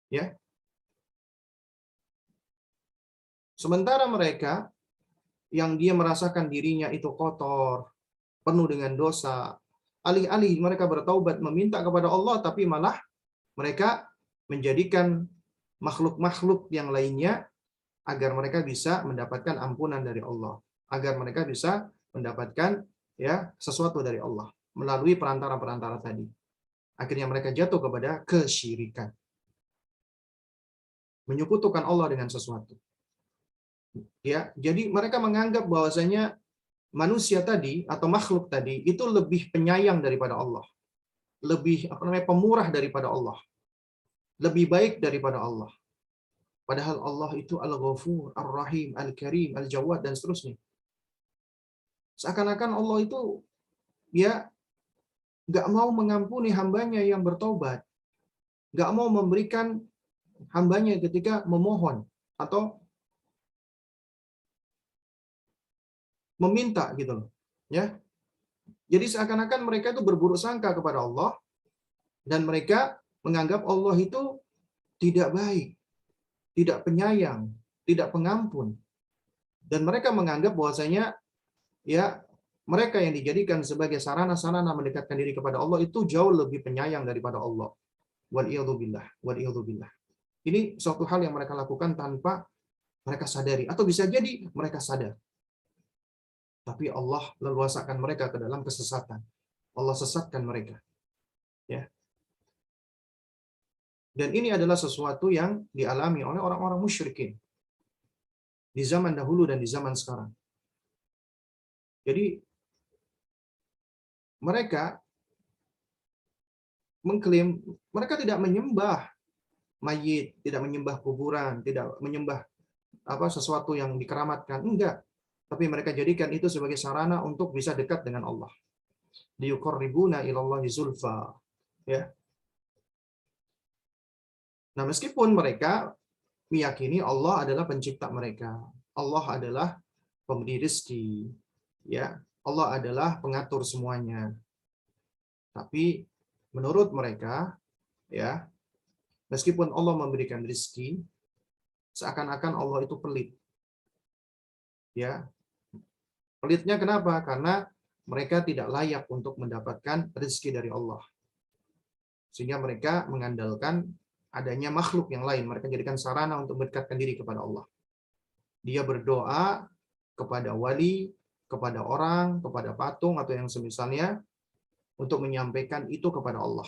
ya. Sementara mereka yang dia merasakan dirinya itu kotor, penuh dengan dosa, alih-alih mereka bertaubat meminta kepada Allah, tapi malah mereka menjadikan makhluk-makhluk yang lainnya agar mereka bisa mendapatkan ampunan dari Allah, agar mereka bisa mendapatkan ya sesuatu dari Allah melalui perantara-perantara tadi. Akhirnya mereka jatuh kepada kesyirikan, menyekutukan Allah dengan sesuatu. Ya, jadi mereka menganggap bahwasanya manusia tadi atau makhluk tadi itu lebih penyayang daripada Allah, lebih pemurah daripada Allah, lebih baik daripada Allah. Padahal Allah itu Al-Ghafur, Ar-Rahim, Al-Karim, Al-Jawad, dan seterusnya. Seakan-akan Allah itu ya nggak mau mengampuni hambanya yang bertobat, nggak mau memberikan hambanya ketika memohon atau meminta gitu loh. Ya. Jadi seakan-akan mereka itu berburuk sangka kepada Allah dan mereka menganggap Allah itu tidak baik, tidak penyayang, tidak pengampun. Dan mereka menganggap bahwasanya ya mereka yang dijadikan sebagai sarana-sarana mendekatkan diri kepada Allah itu jauh lebih penyayang daripada Allah. Wal'iyadzubillah, wal'iyadzubillah. Ini suatu hal yang mereka lakukan tanpa mereka sadari, atau bisa jadi mereka sadar. Tapi Allah leluasakan mereka ke dalam kesesatan. Allah sesatkan mereka. Ya. Dan ini adalah sesuatu yang dialami oleh orang-orang musyrikin di zaman dahulu dan di zaman sekarang. Jadi mereka mengklaim mereka tidak menyembah mayit, tidak menyembah kuburan, tidak menyembah sesuatu yang dikeramatkan, enggak. Tapi mereka jadikan itu sebagai sarana untuk bisa dekat dengan Allah. Liyuqarribuna ilallahi zulfa. Ya. Nah, meskipun mereka meyakini Allah adalah pencipta mereka, Allah adalah pemberi rezeki, ya, Allah adalah pengatur semuanya. Tapi menurut mereka, ya, meskipun Allah memberikan rezeki, seakan-akan Allah itu pelit. Ya. Pelitnya kenapa? Karena mereka tidak layak untuk mendapatkan rezeki dari Allah. Sehingga mereka mengandalkan adanya makhluk yang lain. Mereka jadikan sarana untuk mendekatkan diri kepada Allah. Dia berdoa kepada wali, kepada orang, kepada patung, atau yang semisalnya, untuk menyampaikan itu kepada Allah.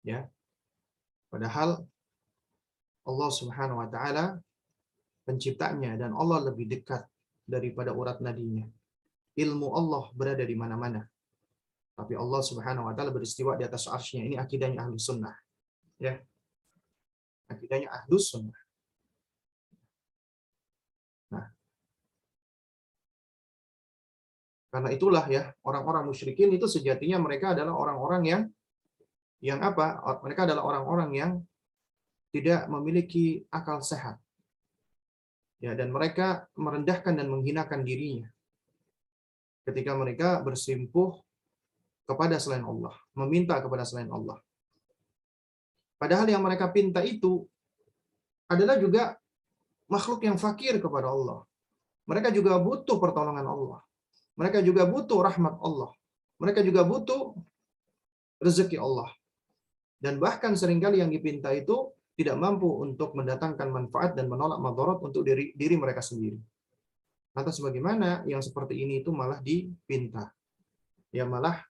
Ya. Padahal Allah Subhanahu wa taala penciptanya, dan Allah lebih dekat daripada urat nadinya. Ilmu Allah berada di mana-mana. Tapi Allah Subhanahu wa taala beristiwa di atas arsy-Nya. Ini akidahnya Ahlus Sunnah. Ya. Akidahnya Ahlus Sunnah. Nah, karena itulah ya, orang-orang musyrikin itu sejatinya mereka adalah orang-orang yang apa? Mereka adalah orang-orang yang tidak memiliki akal sehat. Ya, dan mereka merendahkan dan menghinakan dirinya ketika mereka bersimpuh kepada selain Allah, meminta kepada selain Allah. Padahal yang mereka pinta itu adalah juga makhluk yang fakir kepada Allah. Mereka juga butuh pertolongan Allah. Mereka juga butuh rahmat Allah. Mereka juga butuh rezeki Allah. Dan bahkan seringkali yang dipinta itu tidak mampu untuk mendatangkan manfaat dan menolak madarat untuk diri mereka sendiri. Lantas bagaimana yang seperti ini itu malah dipinta? Ya, malah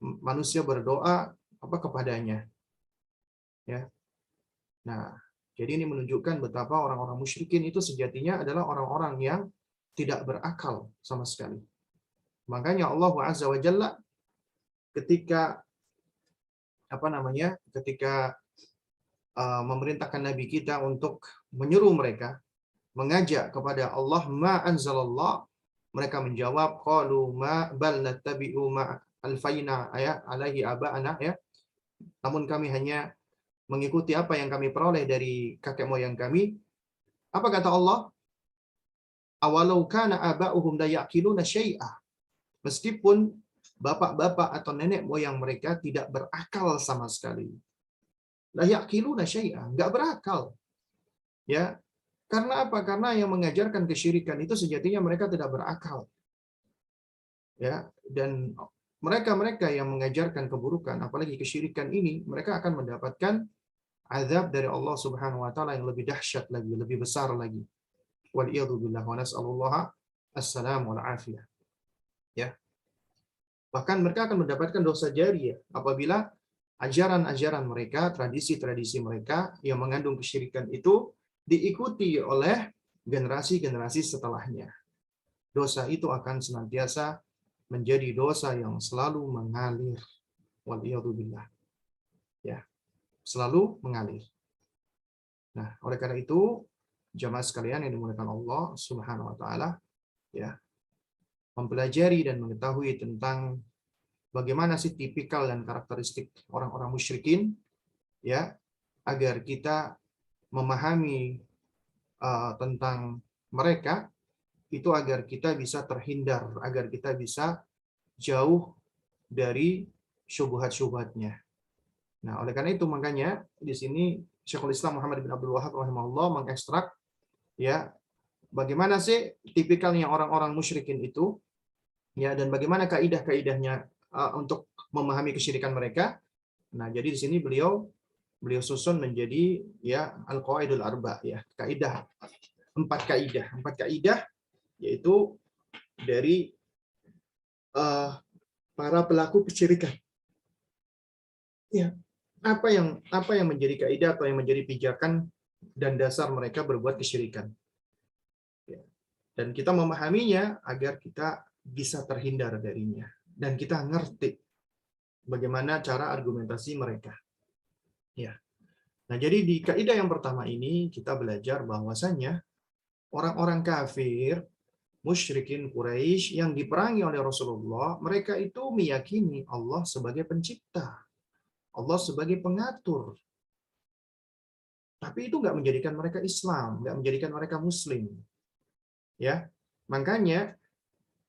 manusia berdoa kepadanya. Ya. Nah, jadi ini menunjukkan betapa orang-orang musyrikin itu sejatinya adalah orang-orang yang tidak berakal sama sekali. Makanya Allah Azza wa Jalla ketika ketika memerintahkan nabi kita untuk menyuruh mereka mengajak kepada Allah ma anzalallah, mereka menjawab qalu ma bal nattabi'u ma alfaina ya alaihi aba'ana, ya, namun kami hanya mengikuti apa yang kami peroleh dari kakek moyang kami. Apa kata Allah? Awalau kana aba'uhum la ya'qiluna syai'a. Meskipun bapak-bapak atau nenek moyang mereka tidak berakal sama sekali. La ya'qiluna syai'a, enggak berakal. Ya. Karena apa? Karena yang mengajarkan kesyirikan itu sejatinya mereka tidak berakal. Ya, dan mereka-mereka yang mengajarkan keburukan, apalagi kesyirikan ini, mereka akan mendapatkan azab dari Allah Subhanahu wa taala yang lebih dahsyat lagi, lebih besar lagi. Wal iyadu billah wa nas'alullaha assalam wal afiyah. Ya. Bahkan mereka akan mendapatkan dosa jariyah apabila ajaran-ajaran mereka, tradisi-tradisi mereka yang mengandung kesyirikan itu diikuti oleh generasi-generasi setelahnya. Dosa itu akan senantiasa menjadi dosa yang selalu mengalir. Waliyadzubillah. Ya, selalu mengalir. Nah, oleh karena itu, jamaah sekalian yang dimuliakan Allah Subhanahu wa taala, ya, mempelajari dan mengetahui tentang bagaimana sih tipikal dan karakteristik orang-orang musyrikin, ya, agar kita memahami tentang mereka, itu agar kita bisa terhindar, agar kita bisa jauh dari syubhat-syubhatnya. Nah, oleh karena itu makanya di sini Syekhul Islam Muhammad bin Abdul Wahab rahimahullah mengekstrak, ya, bagaimana sih tipikalnya orang-orang musyrikin itu, ya, dan bagaimana kaidah-kaidahnya untuk memahami kesyirikan mereka. Nah, jadi di sini beliau susun menjadi, ya, al-qawaidul arba, ya, empat kaidah yaitu dari para pelaku kesyirikan. Ya, apa yang menjadi kaidah atau yang menjadi pijakan dan dasar mereka berbuat kesyirikan. Ya. Dan kita memahaminya agar kita bisa terhindar darinya dan kita ngerti bagaimana cara argumentasi mereka. Ya. Nah, jadi di kaidah yang pertama ini kita belajar bahwasanya orang-orang kafir, musyrikin Quraisy yang diperangi oleh Rasulullah, mereka itu meyakini Allah sebagai pencipta, Allah sebagai pengatur. Tapi itu nggak menjadikan mereka Islam, nggak menjadikan mereka Muslim. Ya, makanya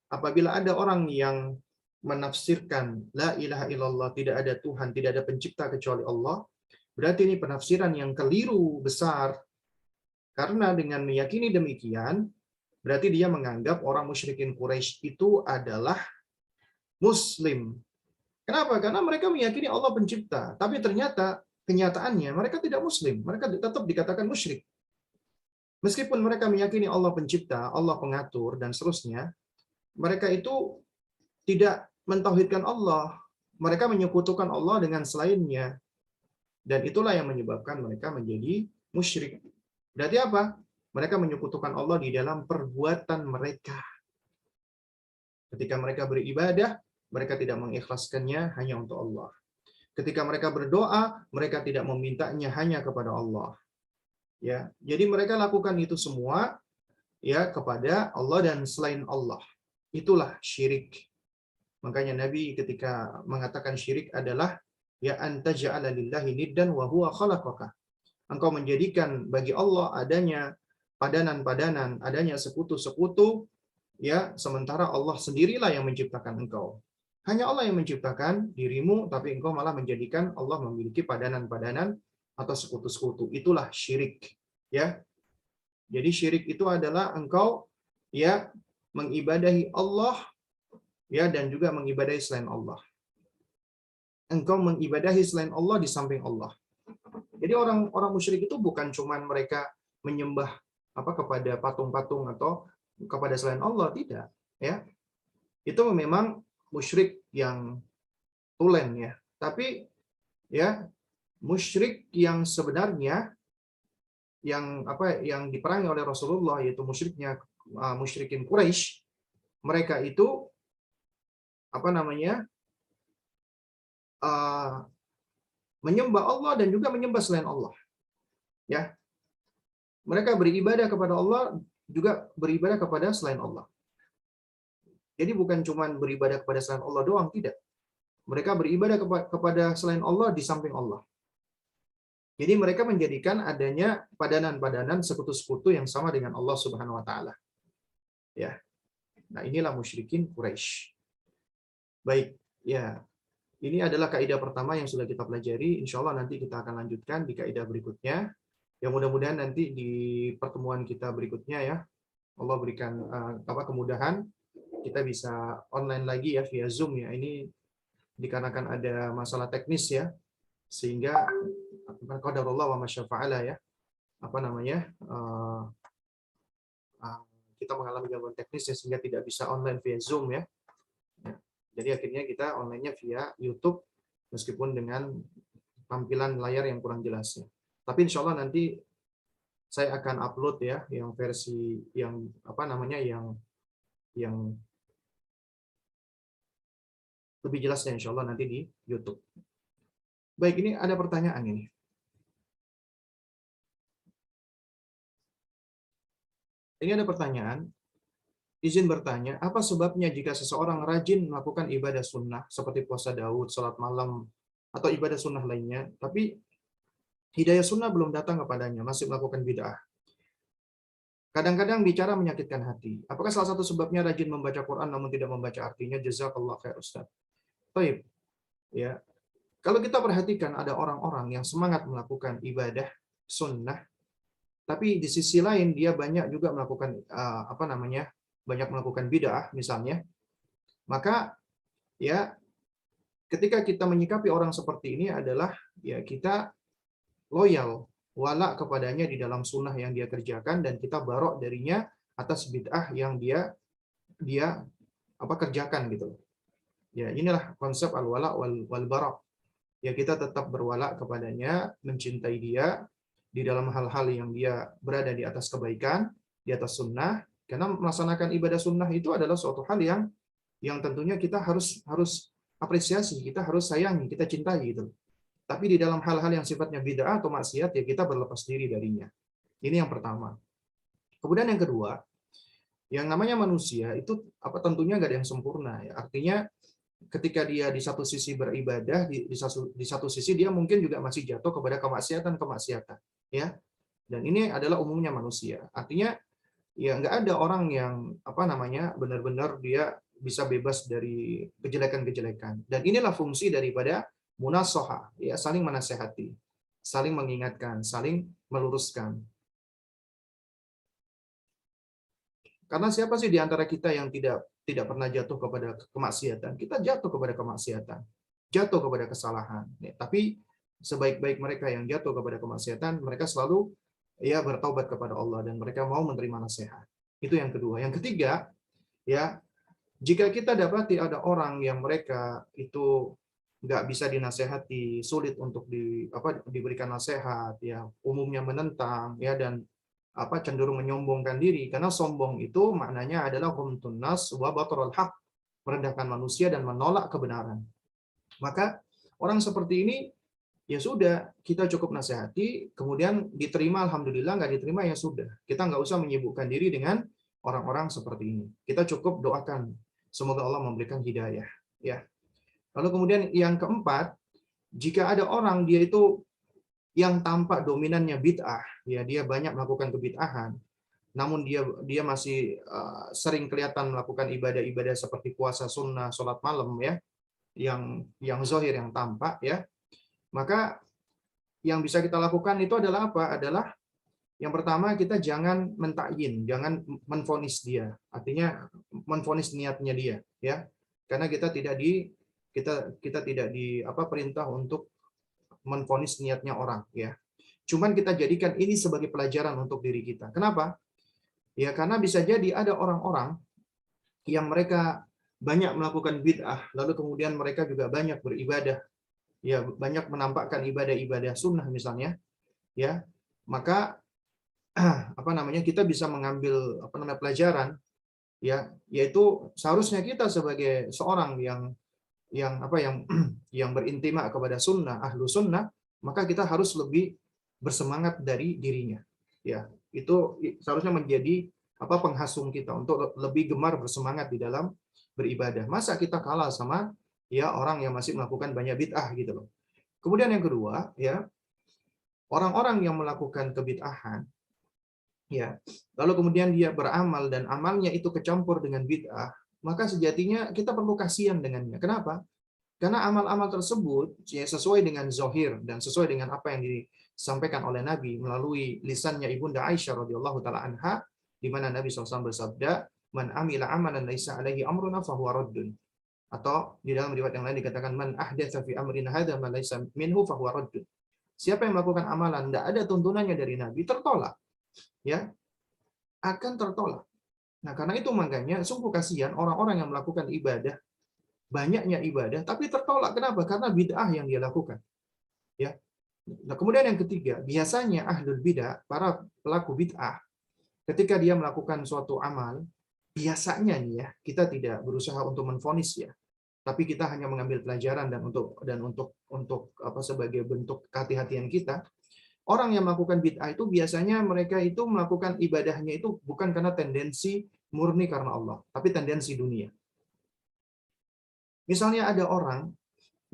apabila ada orang yang menafsirkan la ilaha illallah, tidak ada Tuhan, tidak ada pencipta kecuali Allah, berarti ini penafsiran yang keliru besar. Karena dengan meyakini demikian, berarti dia menganggap orang musyrikin Quraisy itu adalah Muslim. Kenapa? Karena mereka meyakini Allah pencipta, tapi ternyata kenyataannya mereka tidak Muslim, mereka tetap dikatakan musyrik. Meskipun mereka meyakini Allah pencipta, Allah pengatur, dan seterusnya, mereka itu tidak mentauhidkan Allah. Mereka menyekutukan Allah dengan selainnya. Dan itulah yang menyebabkan mereka menjadi musyrik. Berarti apa? Mereka menyekutukan Allah di dalam perbuatan mereka. Ketika mereka beribadah, mereka tidak mengikhlaskannya hanya untuk Allah. Ketika mereka berdoa, mereka tidak memintanya hanya kepada Allah. Ya, jadi mereka lakukan itu semua, ya, kepada Allah dan selain Allah. Itulah syirik. Makanya Nabi ketika mengatakan syirik adalah, ya, anta ja'ala lillahi niddan wa huwa khalaqaka. Engkau menjadikan bagi Allah adanya padanan-padanan, adanya sekutu-sekutu, ya, sementara Allah sendirilah yang menciptakan engkau. Hanya Allah yang menciptakan dirimu, tapi engkau malah menjadikan Allah memiliki padanan-padanan atau sekutu-sekutu. Itulah syirik, ya. Jadi syirik itu adalah engkau, ya, mengibadahi Allah, ya, dan juga mengibadahi selain Allah. Engkau mengibadahi selain Allah di samping Allah. Jadi orang musyrik itu bukan cuman mereka menyembah kepada patung-patung atau kepada selain Allah, tidak, ya. Itu memang musyrik yang tulen, ya. Tapi, ya, musyrik yang sebenarnya yang diperangi oleh Rasulullah, yaitu musyrikin Quraisy, mereka itu menyembah Allah dan juga menyembah selain Allah, ya. Mereka beribadah kepada Allah, juga beribadah kepada selain Allah. Jadi bukan cuma beribadah kepada selain Allah doang, tidak. Mereka beribadah kepada selain Allah di samping Allah. Jadi mereka menjadikan adanya padanan-padanan sekutu-sekutu yang sama dengan Allah Subhanahu wa taala. Ya. Nah, inilah musyrikin Quraisy. Baik, ya. Ini adalah kaidah pertama yang sudah kita pelajari. Insya Allah nanti kita akan lanjutkan di kaidah berikutnya. Yang mudah-mudahan nanti di pertemuan kita berikutnya ya, Allah berikan kemudahan, kita bisa online lagi ya via Zoom ya. Ini dikarenakan ada masalah teknis ya, sehingga qadarullah wa masyafa'ala ya. Apa namanya? Kita mengalami gangguan teknis ya, sehingga tidak bisa online via Zoom ya. Jadi akhirnya kita online-nya via YouTube meskipun dengan tampilan layar yang kurang jelas ya. Tapi insya Allah nanti saya akan upload ya yang versi yang apa namanya yang lebih jelasnya insya Allah nanti di YouTube. Baik, ini ada pertanyaan ini. Ini ada pertanyaan. Izin bertanya, apa sebabnya jika seseorang rajin melakukan ibadah sunnah seperti puasa Daud, sholat malam, atau ibadah sunnah lainnya, tapi hidayah sunnah belum datang kepadanya, masih melakukan bid'ah? Kadang-kadang bicara menyakitkan hati. Apakah salah satu sebabnya rajin membaca Quran namun tidak membaca artinya? Jazakallah khair Ustaz. Baik. Ya. Kalau kita perhatikan ada orang-orang yang semangat melakukan ibadah sunnah, tapi di sisi lain dia banyak juga melakukan banyak melakukan bid'ah misalnya, maka ya ketika kita menyikapi orang seperti ini adalah ya kita loyal, wala kepadanya di dalam sunnah yang dia kerjakan, dan kita barok darinya atas bid'ah yang dia kerjakan gitu. Ya, inilah konsep al-wala wal bara. Ya, kita tetap berwala kepadanya, mencintai dia di dalam hal-hal yang dia berada di atas kebaikan, di atas sunnah, karena melaksanakan ibadah sunnah itu adalah suatu hal yang tentunya kita harus apresiasi, kita harus sayangi, kita cintai gitu. Tapi di dalam hal-hal yang sifatnya bid'ah atau maksiat ya kita berlepas diri darinya. Ini yang pertama. Kemudian yang kedua, yang namanya manusia itu tentunya nggak ada yang sempurna ya. Artinya ketika dia di satu sisi beribadah, di satu sisi dia mungkin juga masih jatuh kepada kemaksiatan ya. Dan ini adalah umumnya manusia. Artinya ya nggak ada orang yang benar-benar dia bisa bebas dari kejelekan-kejelekan. Dan inilah fungsi daripada munasohah, ya, saling menasehati, saling mengingatkan, saling meluruskan. Karena siapa sih di antara kita yang tidak pernah jatuh kepada kemaksiatan? Kita jatuh kepada kemaksiatan, jatuh kepada kesalahan. Ya, tapi sebaik-baik mereka yang jatuh kepada kemaksiatan, mereka selalu ya bertaubat kepada Allah dan mereka mau menerima nasihat. Itu yang kedua. Yang ketiga, ya, jika kita dapati ada orang yang mereka itu nggak bisa dinasehati, sulit untuk diberikan nasihat, ya, umumnya menentang, ya, dan cenderung menyombongkan diri, karena sombong itu maknanya adalah ghamtun nas wa batrul haq, merendahkan manusia dan menolak kebenaran. Maka orang seperti ini ya sudah, kita cukup nasihati, kemudian diterima alhamdulillah, nggak diterima ya sudah. Kita nggak usah menyibukkan diri dengan orang-orang seperti ini. Kita cukup doakan semoga Allah memberikan hidayah, ya. Lalu kemudian yang keempat, jika ada orang dia itu yang tampak dominannya bid'ah, ya dia banyak melakukan kebid'ahan, namun dia masih sering kelihatan melakukan ibadah-ibadah seperti puasa sunnah, sholat malam ya, yang zahir, yang tampak ya, maka yang bisa kita lakukan itu adalah apa? Adalah yang pertama, kita jangan mentakyin, jangan menvonis dia. Artinya menvonis niatnya dia, ya. Karena kita tidak perintah untuk menvonis niatnya orang, ya. Cuman kita jadikan ini sebagai pelajaran untuk diri kita. Kenapa? Ya karena bisa jadi ada orang-orang yang mereka banyak melakukan bid'ah, lalu kemudian mereka juga banyak beribadah, ya, banyak menampakkan ibadah-ibadah sunnah misalnya, ya. Maka kita bisa mengambil pelajaran, ya, yaitu seharusnya kita sebagai seorang yang yang berintimak kepada sunnah, ahlu sunnah, maka kita harus lebih bersemangat dari dirinya, ya. Itu seharusnya menjadi penghasung kita untuk lebih gemar bersemangat di dalam beribadah. Masa kita kalah sama ya orang yang masih melakukan banyak bid'ah gitu loh. Kemudian yang kedua, ya, orang-orang yang melakukan kebid'ahan ya, lalu kemudian dia beramal dan amalnya itu kecampur dengan bid'ah, maka sejatinya kita perlu kasihan dengannya. Kenapa? Karena amal-amal tersebut ya, sesuai dengan zohir dan sesuai dengan apa yang disampaikan oleh Nabi melalui lisannya Ibunda Aisyah radhiyallahu taala anha, di mana Nabi SAW bersabda, "Man amila amalan laisa alaihi amruna fahuwa raddun." Atau di dalam riwayat yang lain dikatakan, "Man ahdatsa fi amrina hadza ma laisa minhu fahuwa raddun." Siapa yang melakukan amalan tidak ada tuntunannya dari Nabi, tertolak, ya, akan tertolak. Nah, karena itu makanya sungguh kasihan orang-orang yang melakukan ibadah, banyaknya ibadah, tapi tertolak. Kenapa? Karena bid'ah yang dia lakukan. Ya. Nah, kemudian yang ketiga, biasanya ahlul bid'ah, para pelaku bid'ah, ketika dia melakukan suatu amal, biasanya nih ya, kita tidak berusaha untuk menvonis ya, tapi kita hanya mengambil pelajaran dan untuk apa, sebagai bentuk kehati-hatian kita. Orang yang melakukan bid'ah itu biasanya mereka itu melakukan ibadahnya itu bukan karena tendensi murni karena Allah, tapi tendensi dunia. Misalnya ada orang,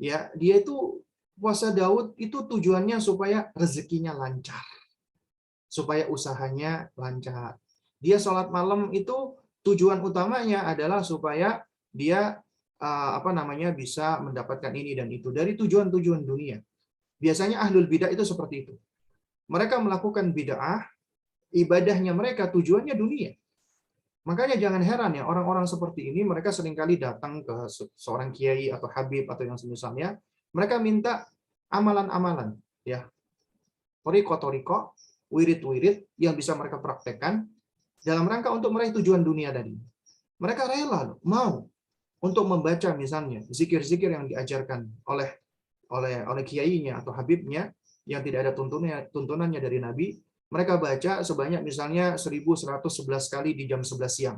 ya, dia itu puasa Daud itu tujuannya supaya rezekinya lancar, supaya usahanya lancar. Dia sholat malam itu tujuan utamanya adalah supaya dia apa namanya, bisa mendapatkan ini dan itu dari tujuan-tujuan dunia. Biasanya ahlul bidah itu seperti itu. Mereka melakukan bid'ah, ibadahnya mereka tujuannya dunia. Makanya jangan heran ya, orang-orang seperti ini mereka seringkali datang ke seorang kiai atau habib atau yang semisalnya, mereka minta amalan-amalan, ya, toriko-toriko, wirid-wirid yang bisa mereka praktekkan dalam rangka untuk meraih tujuan dunia tadi. Mereka rela loh, mau untuk membaca misalnya zikir-zikir yang diajarkan oleh kiainya atau habibnya yang tidak ada tuntunannya dari Nabi. Mereka baca sebanyak misalnya 1111 kali di jam 11 siang.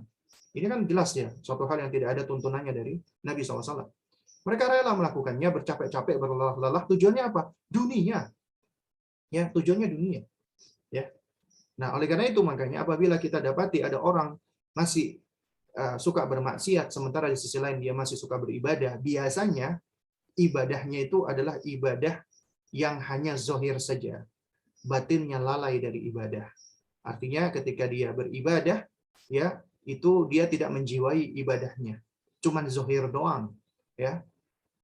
Ini kan jelas ya, suatu hal yang tidak ada tuntunannya dari Nabi SAW. Mereka rela melakukannya, bercapek-capek, berlelah-lelah. Tujuannya apa? Dunia. Ya, tujuannya dunia. Ya. Nah, oleh karena itu makanya apabila kita dapati ada orang masih suka bermaksiat, sementara di sisi lain dia masih suka beribadah, biasanya ibadahnya itu adalah ibadah yang hanya zohir saja. Batinnya lalai dari ibadah. Artinya ketika dia beribadah, ya, itu dia tidak menjiwai ibadahnya. Cuman zohir doang. Ya.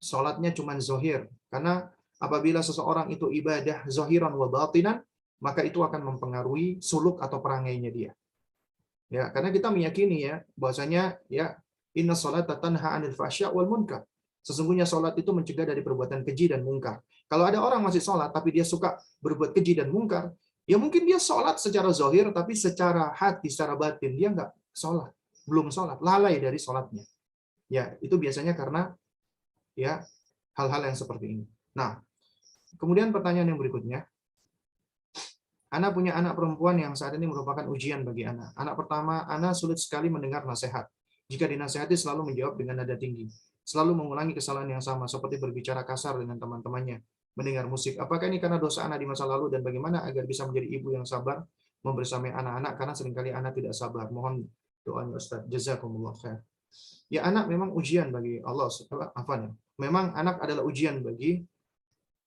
Salatnya cuman zohir. Karena apabila seseorang itu ibadah zohiran wa batinan, maka itu akan mempengaruhi suluk atau perangainya dia. Ya, karena kita meyakini ya bahwasanya ya inna sholata tanha 'anil fahsya wal munkar. Sesungguhnya salat itu mencegah dari perbuatan keji dan mungkar. Kalau ada orang masih salat tapi dia suka berbuat keji dan mungkar, ya mungkin dia salat secara zahir tapi secara hati, secara batin dia nggak salat, belum salat, lalai dari salatnya. Ya, itu biasanya karena ya hal-hal yang seperti ini. Nah, kemudian pertanyaan yang berikutnya, Ana punya anak perempuan yang saat ini merupakan ujian bagi Ana. Anak pertama, Ana sulit sekali mendengar nasihat. Jika dinasihati selalu menjawab dengan nada tinggi. Selalu mengulangi kesalahan yang sama, seperti berbicara kasar dengan teman-temannya, mendengar musik. Apakah ini karena dosa Ana di masa lalu dan bagaimana agar bisa menjadi ibu yang sabar membersamai anak-anak karena seringkali Ana tidak sabar. Mohon doanya Ustaz. Jazakumullah khair. Ya, anak memang ujian bagi Allah. Memang anak adalah ujian bagi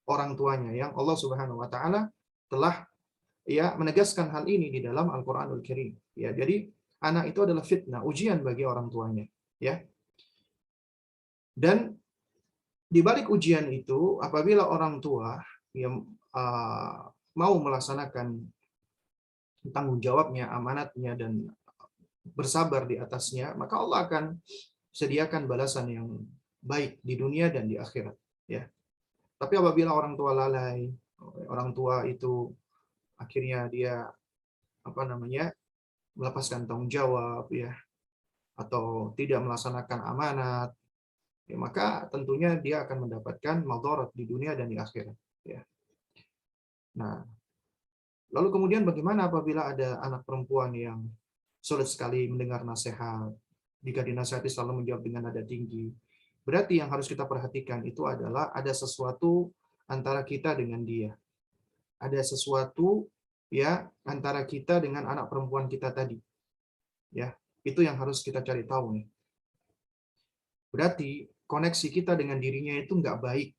orang tuanya yang Allah Subhanahu wa taala telah ya menegaskan hal ini di dalam Al-Qur'anul Karim. Ya, jadi anak itu adalah fitnah, ujian bagi orang tuanya, ya. Dan di balik ujian itu, apabila orang tua yang mau melaksanakan tanggung jawabnya, amanatnya dan bersabar di atasnya, maka Allah akan sediakan balasan yang baik di dunia dan di akhirat, ya. Tapi apabila orang tua lalai, orang tua itu akhirnya dia apa namanya, melepaskan tanggung jawab, ya, atau tidak melaksanakan amanat, ya, maka tentunya dia akan mendapatkan madarat di dunia dan di akhirat, ya. Nah, lalu kemudian bagaimana apabila ada anak perempuan yang sulit sekali mendengar nasihat, jika dinasihati selalu menjawab dengan nada tinggi? Berarti yang harus kita perhatikan itu adalah ada sesuatu antara kita dengan dia. Ada sesuatu ya antara kita dengan anak perempuan kita tadi. Ya, itu yang harus kita cari tahu nih. Berarti koneksi kita dengan dirinya itu nggak baik.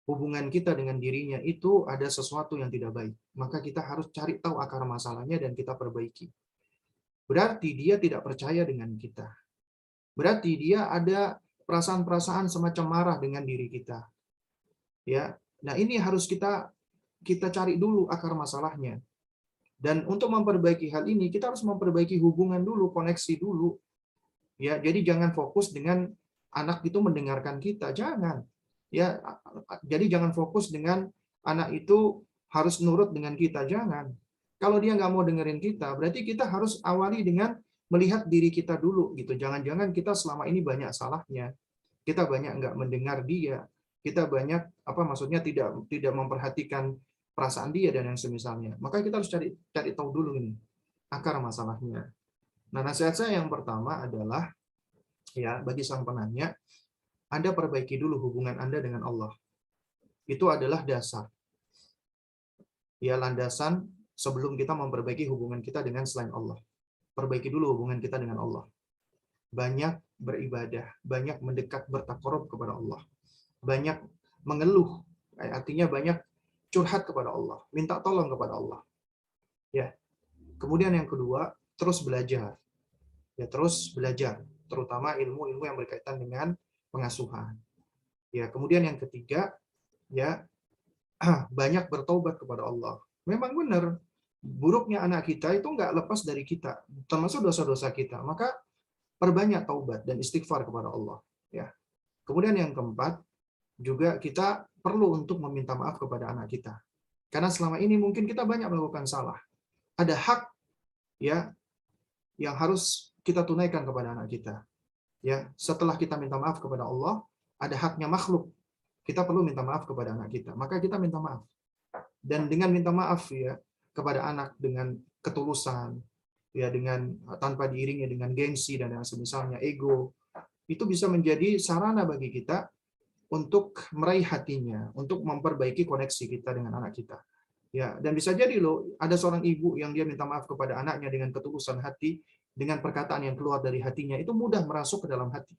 Hubungan kita dengan dirinya itu ada sesuatu yang tidak baik. maka kita harus cari tahu akar masalahnya dan kita perbaiki. Berarti dia tidak percaya dengan kita. Berarti dia ada perasaan-perasaan semacam marah dengan diri kita. Ya. Nah, ini harus kita cari dulu akar masalahnya. Dan untuk memperbaiki hal ini, kita harus memperbaiki hubungan dulu, koneksi dulu. Ya, jadi jangan fokus dengan anak itu mendengarkan kita, jangan. Ya, jadi jangan fokus dengan anak itu harus nurut dengan kita, jangan. Kalau dia nggak mau dengerin kita, berarti kita harus awali dengan melihat diri kita dulu gitu. Jangan-jangan kita selama ini banyak salahnya. Kita banyak nggak mendengar dia. Kita banyak maksudnya tidak memperhatikan perasaan dia dan yang semisalnya. Maka kita harus cari tahu dulu ini akar masalahnya. Nah, nasihat saya yang pertama adalah ya bagi sang penanya, Anda perbaiki dulu hubungan Anda dengan Allah. Itu adalah dasar. Ya, landasan sebelum kita memperbaiki hubungan kita dengan selain Allah. Perbaiki dulu hubungan kita dengan Allah. Banyak beribadah, banyak mendekat bertakarub kepada Allah. Banyak mengeluh, artinya banyak curhat kepada Allah, minta tolong kepada Allah. Ya. Kemudian yang kedua, terus belajar. Ya, terus belajar, terutama ilmu-ilmu yang berkaitan dengan pengasuhan. Ya, kemudian yang ketiga, ya banyak bertaubat kepada Allah. Memang benar, buruknya anak kita itu nggak lepas dari kita, termasuk dosa-dosa kita. Maka perbanyak taubat dan istighfar kepada Allah. Ya. Kemudian yang keempat, juga kita perlu untuk meminta maaf kepada anak kita. Karena selama ini mungkin kita banyak melakukan salah. Ada hak ya yang harus kita tunaikan kepada anak kita. Ya, setelah kita minta maaf kepada Allah, ada haknya makhluk. Kita perlu minta maaf kepada anak kita. Maka kita minta maaf. Dan dengan minta maaf ya kepada anak dengan ketulusan, ya dengan tanpa diiringi dengan gengsi dan yang semisalnya ego, itu bisa menjadi sarana bagi kita untuk meraih hatinya, untuk memperbaiki koneksi kita dengan anak kita. Ya, dan bisa jadi loh, ada seorang ibu yang dia minta maaf kepada anaknya dengan ketulusan hati, dengan perkataan yang keluar dari hatinya, itu mudah merasuk ke dalam hati.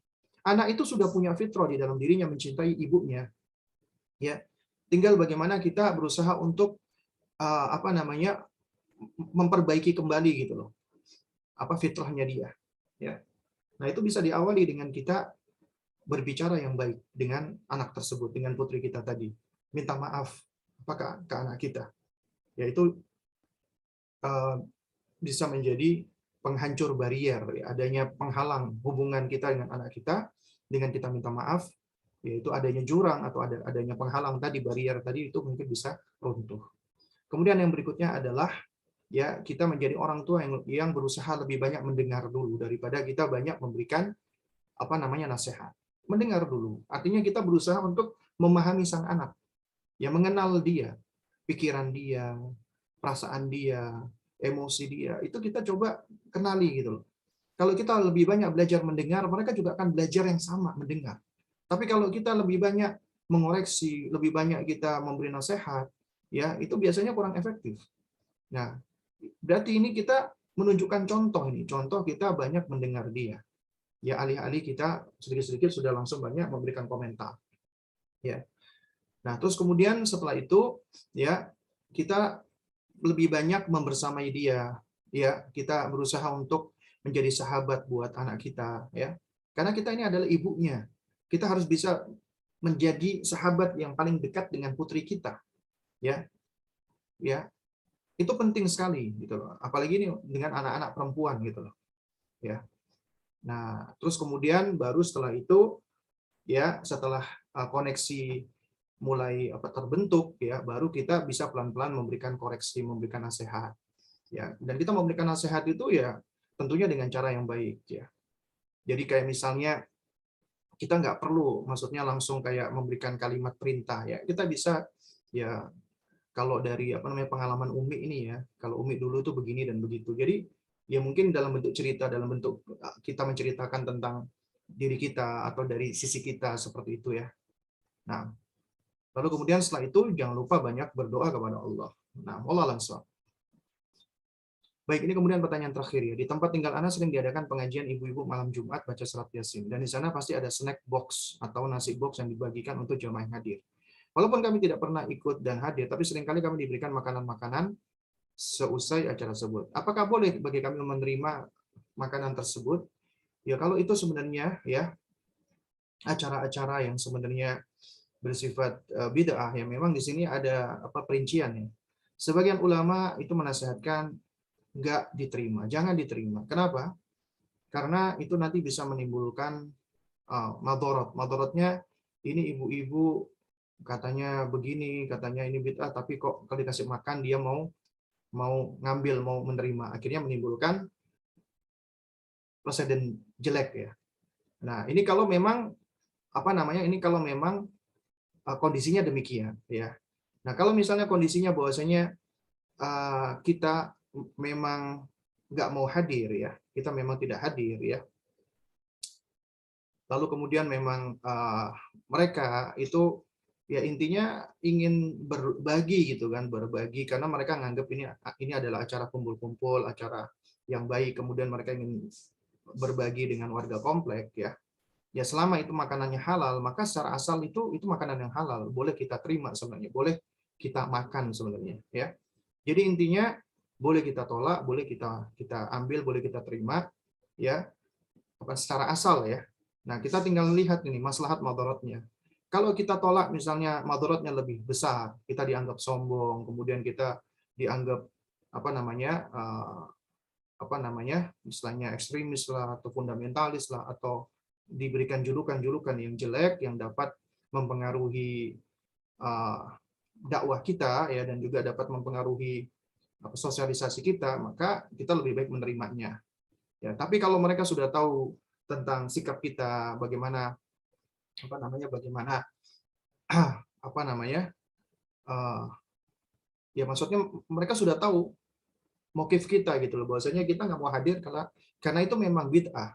Anak itu sudah punya fitrah di dalam dirinya mencintai ibunya. Ya, tinggal bagaimana kita berusaha untuk memperbaiki kembali gitu loh. Fitrahnya dia. Ya. Nah, itu bisa diawali dengan kita berbicara yang baik dengan anak tersebut, dengan putri kita tadi. Minta maaf ke anak kita. Yaitu bisa menjadi penghancur barier, ya, adanya penghalang hubungan kita dengan anak kita, dengan kita minta maaf, yaitu adanya jurang atau adanya penghalang tadi, barier tadi itu mungkin bisa runtuh. Kemudian yang berikutnya adalah ya kita menjadi orang tua yang berusaha lebih banyak mendengar dulu daripada kita banyak memberikan nasihat. Mendengar dulu. Artinya kita berusaha untuk memahami sang anak. Ya, mengenal dia, pikiran dia, perasaan dia, emosi dia. Itu kita coba kenali gitu loh. Kalau kita lebih banyak belajar mendengar, mereka juga akan belajar yang sama, mendengar. Tapi kalau kita lebih banyak mengoreksi, lebih banyak kita memberi nasihat, ya itu biasanya kurang efektif. Nah, berarti ini kita menunjukkan contoh ini. Contoh kita banyak mendengar dia. Ya, alih-alih kita sedikit-sedikit sudah langsung banyak memberikan komentar. Ya. Nah, terus kemudian setelah itu ya kita lebih banyak membersamai dia. Ya, kita berusaha untuk menjadi sahabat buat anak kita ya. Karena kita ini adalah ibunya. Kita harus bisa menjadi sahabat yang paling dekat dengan putri kita. Ya. Ya. Itu penting sekali gitu loh. Apalagi ini dengan anak-anak perempuan gitu loh. Ya. Nah, terus kemudian baru setelah itu ya setelah koneksi mulai terbentuk ya baru kita bisa pelan-pelan memberikan koreksi, memberikan nasihat. Ya, dan kita memberikan nasihat itu ya tentunya dengan cara yang baik ya. Jadi kayak misalnya kita nggak perlu maksudnya langsung kayak memberikan kalimat perintah ya. Kita bisa ya kalau dari pengalaman Umi ini ya, kalau Umi dulu tuh begini dan begitu. Jadi ya mungkin dalam bentuk cerita, dalam bentuk kita menceritakan tentang diri kita atau dari sisi kita seperti itu ya. Nah, lalu kemudian setelah itu jangan lupa banyak berdoa kepada Allah. Nah, Allah langsung. Baik, ini kemudian pertanyaan terakhir ya. Di tempat tinggal Anda sering diadakan pengajian ibu-ibu malam Jumat baca surat Yasin. Dan di sana pasti ada snack box atau nasi box yang dibagikan untuk jemaah yang hadir. Walaupun kami tidak pernah ikut dan hadir, tapi seringkali kami diberikan makanan-makanan seusai acara tersebut. Apakah boleh bagi kami menerima makanan tersebut? Ya kalau itu sebenarnya ya acara-acara yang sebenarnya bersifat bid'ah ya memang di sini ada apa perincian ya. Sebagian ulama itu menasihatkan nggak diterima, jangan diterima. Kenapa? Karena itu nanti bisa menimbulkan madorot. Madorotnya ini ibu-ibu katanya begini, katanya ini bid'ah, tapi kok kalau dikasih makan dia mau mau ngambil, mau menerima. Akhirnya menimbulkan presiden jelek ya. Nah, ini kalau memang apa namanya? Ini kalau memang kondisinya demikian ya. Nah, kalau misalnya kondisinya bahwasanya kita memang nggak mau hadir ya, kita memang tidak hadir ya. Lalu kemudian memang mereka itu ya intinya ingin berbagi gitu kan, berbagi karena mereka nganggap ini adalah acara kumpul-kumpul, acara yang baik, kemudian mereka ingin berbagi dengan warga komplek ya. Ya selama itu makanannya halal, maka secara asal itu makanan yang halal, boleh kita terima sebenarnya, boleh kita makan sebenarnya ya. Jadi intinya boleh kita tolak, boleh kita kita ambil, boleh kita terima ya, apa secara asal ya. Nah, kita tinggal lihat ini maslahat madaratnya. Kalau kita tolak misalnya madaratnya lebih besar, kita dianggap sombong, kemudian kita dianggap apa namanya istilahnya ekstremis lah atau fundamentalis lah atau diberikan julukan-julukan yang jelek yang dapat mempengaruhi dakwah kita ya dan juga dapat mempengaruhi sosialisasi kita, maka kita lebih baik menerimanya. Ya, tapi kalau mereka sudah tahu tentang sikap kita, bagaimana bagaimana apa namanya ya maksudnya mereka sudah tahu motif kita gitu loh, bahwasanya kita nggak mau hadir karena itu memang bid'ah.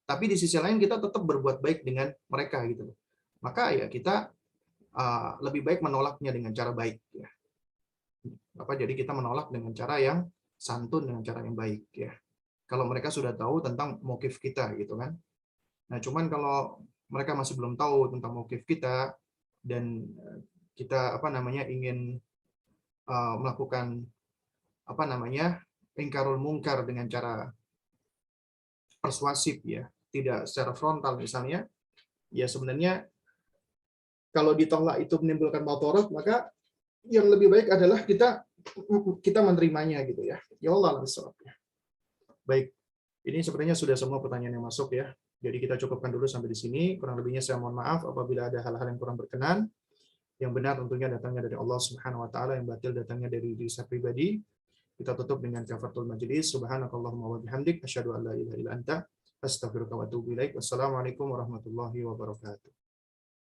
Tapi di sisi lain kita tetap berbuat baik dengan mereka gitu loh. Maka ya kita lebih baik menolaknya dengan cara baik ya. Jadi kita menolak dengan cara yang santun, dengan cara yang baik ya. Kalau mereka sudah tahu tentang motif kita gitu kan. Nah, cuman kalau mereka masih belum tahu tentang motif kita dan kita ingin melakukan ingkarul mungkar dengan cara persuasif ya, tidak secara frontal misalnya, ya sebenarnya kalau ditolak itu menimbulkan madarat, maka yang lebih baik adalah kita menerimanya gitu ya. Ya Allah bisawab. Baik, ini sepertinya sudah semua pertanyaan yang masuk ya. Jadi kita cukupkan dulu sampai di sini. Kurang lebihnya saya mohon maaf apabila ada hal-hal yang kurang berkenan. Yang benar tentunya datangnya dari Allah Subhanahu wa taala, yang batil datangnya dari diri saya pribadi. Kita tutup dengan kafaratul majelis. Subhanakallahumma wa bihamdik asyhadu an la ilaha illa anta astaghfiruka wa atubu ilaik. Wassalamualaikum warahmatullahi wabarakatuh.